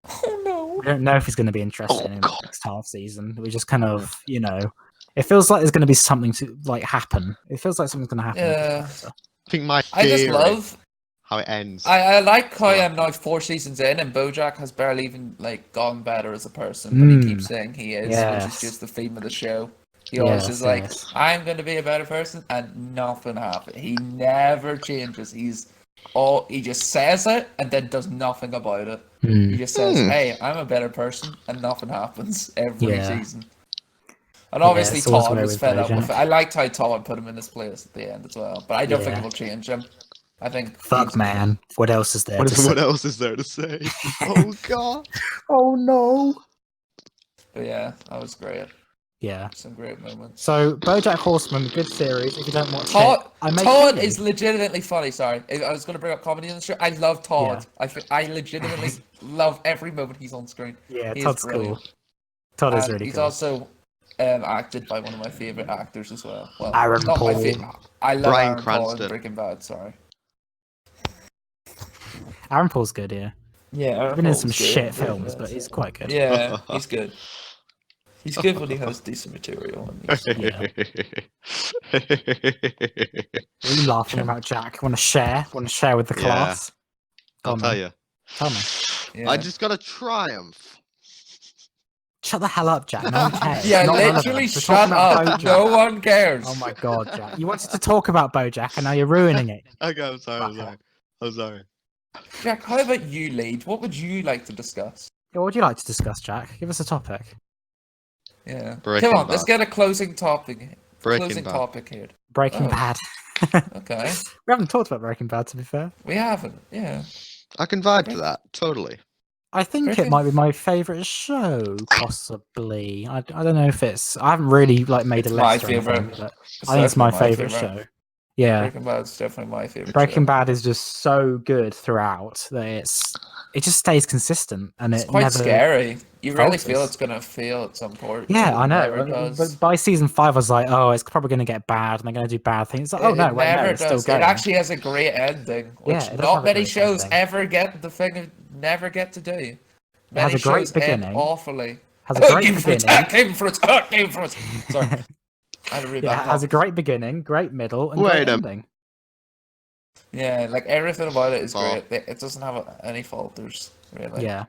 Oh no. We don't know if he's going to be interested Oh, in God. the next half season. We just kind of, it feels like there's going to be something to happen. It feels like something's going to happen. with this Yeah. character. I think my I just theory, love. how it ends. I like how Yeah. I'm now 4 seasons in, and BoJack has barely even gotten better as a person, but he keeps saying he is, which Yes. is just the theme of the show. He always is like, Yes. I'm going to be a better person, and nothing happens. He never changes. He just says it and then does nothing about it. He just says, "Hey, I'm a better person," and nothing happens every Yeah. season. And obviously, it's always Todd the way was with fed up with BoJack. it. I liked how Todd put him in his place at the end as well, but I don't think Yeah. it will change him. I think Fuck, he's- man. What else is there? What, to say? what else is there to say? Oh god. Oh no. But yeah, that was great. Yeah. Some great moments. So BoJack Horseman, good series. If you don't watch Todd, it, I make Todd money. is legitimately funny. Sorry, I was going to bring up comedy in the show. I love Todd. I legitimately love every moment he's on screen. Yeah, He is Todd's brilliant. cool. Todd is And really he's cool. also acted by one of my favorite actors as well. Well, Aaron not my Paul. favorite. I love Bryan Aaron Paul in Cranston. Breaking Bad. Sorry. Aaron Paul's good, yeah. Yeah, He's been in some shit films, but he's quite good. Yeah, he's good. He's good when he has decent material. And Yeah. What are you laughing about, Jack? Want to share? Want to share with the Yeah. class? I'll Go on, tell man. you. Tell me. yeah. I just got a triumph. Shut the hell up, Jack. No one cares. Yeah, Not relevant. literally We're shut talking about up. BoJack. No one cares. Oh my god, Jack. You wanted to talk about BoJack and now you're ruining it. Okay, I'm sorry. I'm Fuck sorry. I'm sorry. Jack, how about you lead? What would you like to discuss? Yeah, what would you like to discuss, Jack? Give us a topic. Yeah. Breaking Come on, let's Bad. get a closing topic. Breaking Closing Bad. topic here. Breaking Oh. Bad. Okay. We haven't talked about Breaking Bad, to be fair. We haven't. Yeah. I can vibe to that. Totally. I think Breaking- it might be my favourite show, possibly. I don't know if it's. I haven't really made It's a my list or anything, favourite. but I think it's my definitely favourite show. Yeah, Breaking Bad's definitely my favorite. Breaking show. Bad is just so good throughout that it just stays consistent and It's it quite never. scary. You really feel falters. it's gonna fail at some point. Yeah, but I it know. never does. But by season 5, I was like, oh, it's probably going to get bad and they're going to do bad things. It's like, oh, no, it wait, no, never it's still does. going. It actually has a great ending, which Yeah, it does not have a many great shows ending. ever get the thing never get to do. It Many has a great shows end beginning. awfully. Has a great Game of Fruits. beginning. Game of Fruits. Game of Fruits. Sorry. I had to read Yeah, that. it has a great beginning, great middle, and Wait great a- ending. Yeah, like everything about it is Oh. great. It doesn't have any falters, really. Yeah.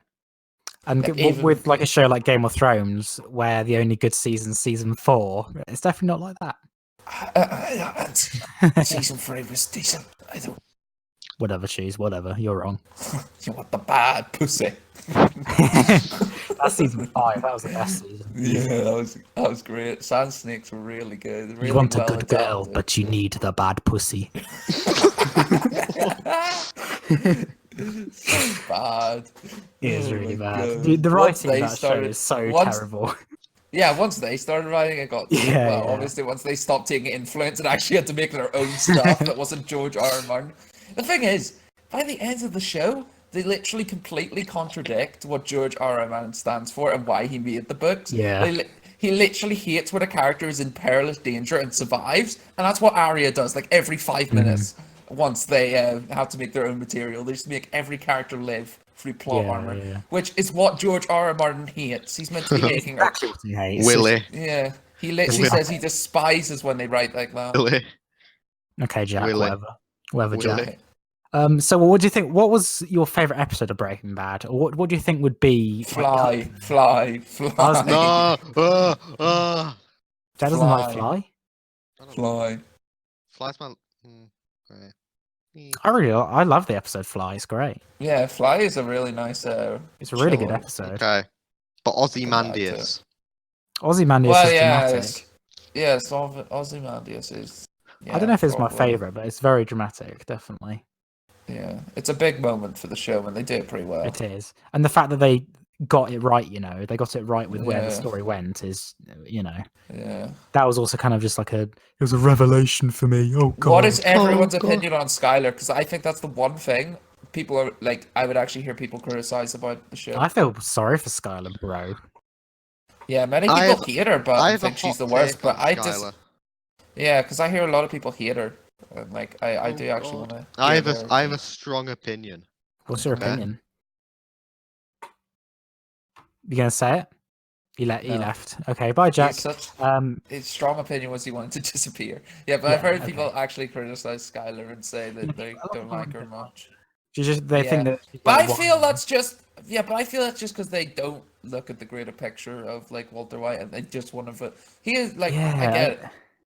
And Yeah, with like a show like Game of Thrones, where the only good season 4, it's definitely not like that. Season 3 was decent. I don't. Whatever, cheese, whatever. You're wrong. You want the bad pussy? That's season 5. That was the best season. Yeah, that was great. Sand snakes were really good. Really You want a well good girl, adapted. but you need the bad pussy. So bad. It is Oh really my bad. God. The Once writing of they that show started- is so once- terrible. Yeah, once they started writing, it got Yeah, well. yeah. Obviously, once they stopped taking influence and actually had to make their own stuff that wasn't George R. R. Martin. The thing is, by the end of the show, they literally completely contradict what George R. R. Martin stands for and why he made the books. Yeah. He literally hates when a character is in perilous danger and survives, and that's what Arya does. Like every 5 Mm-hmm. minutes, once they have to make their own material, they just make every character live through plot Yeah, armor, yeah. which is what George R. R. Martin hates. He's meant to be making. Exactly what he hates. Willie. Yeah, he literally says he despises when they write like that. Willie. Okay, Jack, Willie. whatever, Jack. Willie. So what do you think? What was your favorite episode of Breaking Bad, or what do you think would be? Fly, fly, fly, No. Jack doesn't like Fly. Fly. fly. Fly smell. Okay. I love the episode Fly. It's great. Yeah, Fly is a really nice. It's a really good chill one. episode. Okay. But Come back to it. Ozymandias. Ozymandias Well, is yeah, dramatic. Ozymandias is. Yeah, I don't know if it's my probably. favorite, but it's very dramatic, definitely. Yeah, it's a big moment for the show, and they do it pretty well. It is, and the fact that they got it right, they got it right with where the Yeah. story went is, Yeah. that was also kind of just like it was a revelation for me. Oh god. What is everyone's God. opinion on Skylar? Because I think that's the one thing people are like. I would actually hear people criticize about the show. I feel sorry for Skylar, bro. Yeah, many I people have- hate her, but I I have a think she's hot the worst. take But on I just, Skylar. yeah, because I hear a lot of people hate her. And, like, I do actually want to. I have a strong opinion. What's your Okay. opinion? You gonna say it? He No. left. Okay, bye, Jack. His strong opinion was he wanted to disappear. Yeah, but Yeah, I've heard okay. people actually criticize Skylar and say that Yeah, they a lot don't of like people her don't like much. They think that. she's, But like, I feel whiny. that's just because they don't look at the greater picture of like Walter White and they just want to. He is like I get it.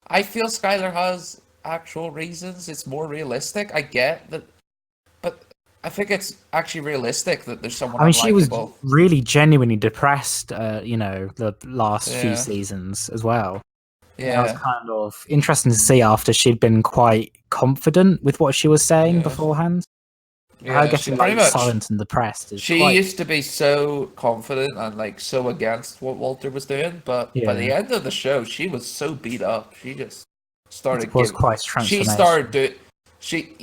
I feel Skylar has actual reasons. It's more realistic. I get that, but I think it's actually realistic that there's someone. I mean, she was unlikable. really genuinely depressed. The last few Yeah. seasons as well. That was Yeah, kind of interesting to see after she'd been quite confident with what she was saying Yeah. beforehand. Her yeah. She getting pretty like much. silent and depressed is She quite. used to be so confident and like so against what Walter was doing, but by the Yeah. end of the show, she was so beat up. She just started. It was giving- quite She transformation. started doing. She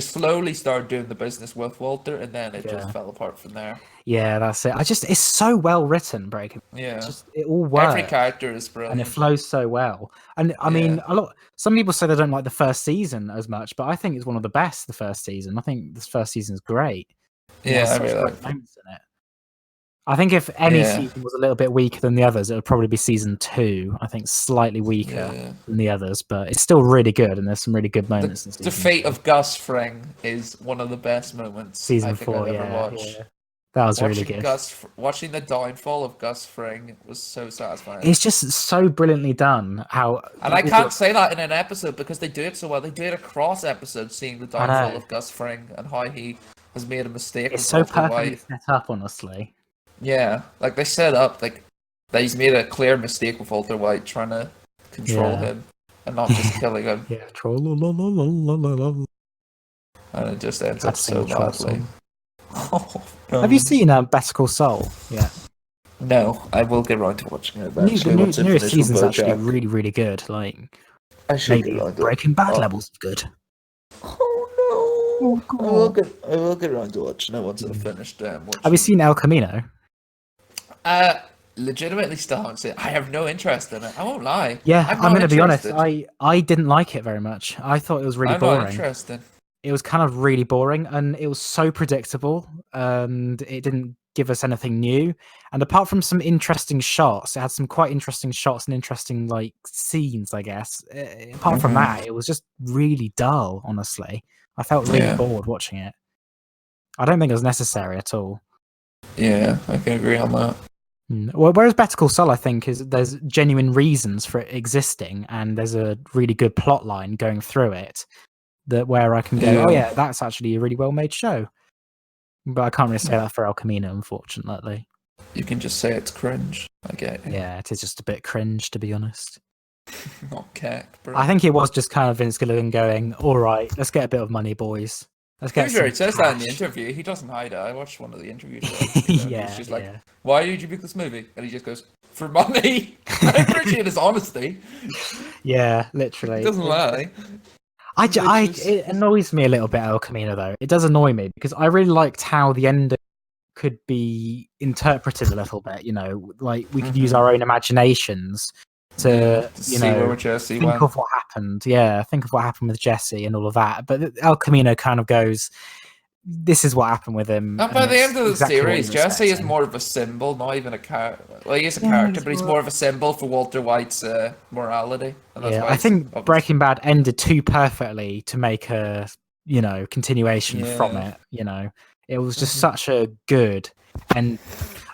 slowly started doing the business with Walter, and then it Yeah. just fell apart from there. Yeah, that's it. It's so well written, Breaking. Yeah, It all works. every character is And brilliant. it flows so well. And I mean, some people say they don't like the first season as much, but I think it's one of the best. The first season, I think this first season is great. It Yeah, has I such really great like it. moments in it. I think if any Yeah. season was a little bit weaker than the others, it would probably be season 2. I think slightly weaker Yeah. than the others, but it's still really good, and there's some really good moments in The season fate 2. of Gus Fring is one of the best moments Season I think 4. I've ever Yeah, watched. yeah, that was really good. Watching the downfall of Gus Fring was so satisfying. It's just so brilliantly done. How And I can't say that in an episode because they do it so well. They do it across episodes, seeing the downfall know. of Gus Fring and how he has made a mistake. it's with so Walter perfectly White. set up, honestly. Yeah, like they set up like that he's made a clear mistake with Walter White, trying to control Yeah. him and not just killing him, Yeah, troll. and it just ends I'd up sing so the troll badly. song. Oh, Have you seen Better Call Saul? Yeah. No, I will get around to watching it. The Eventually, once I newest finish with season's actually BoJack. really, really good. Like, I should maybe get around to it. Breaking Bad Oh. levels of good. Oh no! I will get around to watching it once I've finished. Have you watching. seen El Camino? Legitimately still haven't seen it. I have no interest in it. I won't lie. Yeah, I'm I'm not going to be honest. interested. I didn't like it very much. I thought it was really I'm not boring. interested. It was kind of really boring, and it was so predictable, and it didn't give us anything new. And apart from some interesting shots, it had some quite interesting shots and interesting like scenes, I guess. Apart from Mhm. that, it was just really dull. Honestly, I felt really Yeah. bored watching it. I don't think it was necessary at all. Yeah, I can agree on that. Well, whereas Better Call Saul, I think, is there's genuine reasons for it existing, and there's a really good plot line going through it that where I can go, Yeah. oh yeah, that's actually a really well made show. But I can't really say that for El Camino, unfortunately. You can just say it's cringe. I get it. Yeah, it is just a bit cringe, to be honest. Not cack, bro. I think it was just kind of Vince Gilligan going, all right, let's get a bit of money, boys. Let's To get be fair, he some says that in the cash." interview. He doesn't hide it. I watched one of the interviews. Yeah, He's just like, yeah. why did you make this movie? And he just goes, for money. I appreciate his honesty. Yeah, literally. He doesn't lie. It annoys me a little bit, El Camino, though. It does annoy me because I really liked how the ending could be interpreted a little bit. Like we could use Mhm. our own imaginations to, see where Jesse think went. of what happened. Yeah, think of what happened with Jesse and all of that. But El Camino kind of goes, this is what happened with him. Now, and by the it's end of the exactly what series, we were Jesse is expecting." more of a symbol, not even a character. Well, he is a Yeah, character, he's but he's more- more of a symbol for Walter White's morality. And that's Yeah, why I it's think obvious. Breaking Bad ended too perfectly to make a continuation from Yeah. it. It was just Mhm. such a good and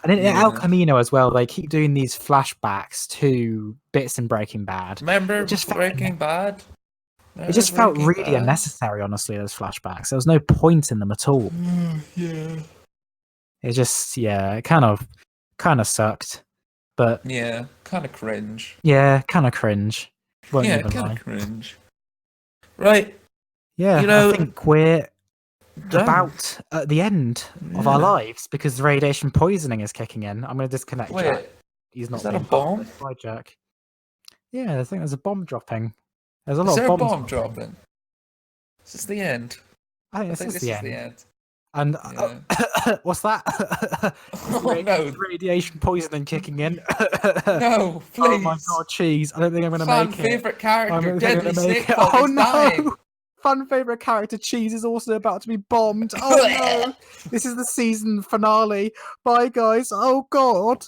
in El Yeah. Camino as well. They keep doing these flashbacks to bits in Breaking Bad. Remember It just felt- Breaking Bad? It just felt really unnecessary, honestly, those flashbacks. There was no point in them at all. Yeah. It just, it kind of sucked. But Yeah, kind of cringe. yeah, kind of cringe. Won't Yeah, even kind lie. of cringe. Right. Yeah, You know, I think we're done. about at the end of our lives because the radiation poisoning is kicking in. I'm going to disconnect Wait, Jack. He's not is that a being part of bomb? this. Bye, Jack. Yeah, I think there's a bomb dropping. There's a lot Is of there a bombs bomb dropping? Is this the end? I think I this think is this the is end. the end. And Yeah. what's that? Oh no! Radiation poisoning kicking in. No, please. Oh my god, cheese! I don't think I'm gonna Fan make it. favorite I character, don't think I'm Deadly gonna make Snake it. Punk Oh is no! dying. Fun favorite character, cheese, is also about to be bombed. Oh no! This is the season finale. Bye, guys. Oh god.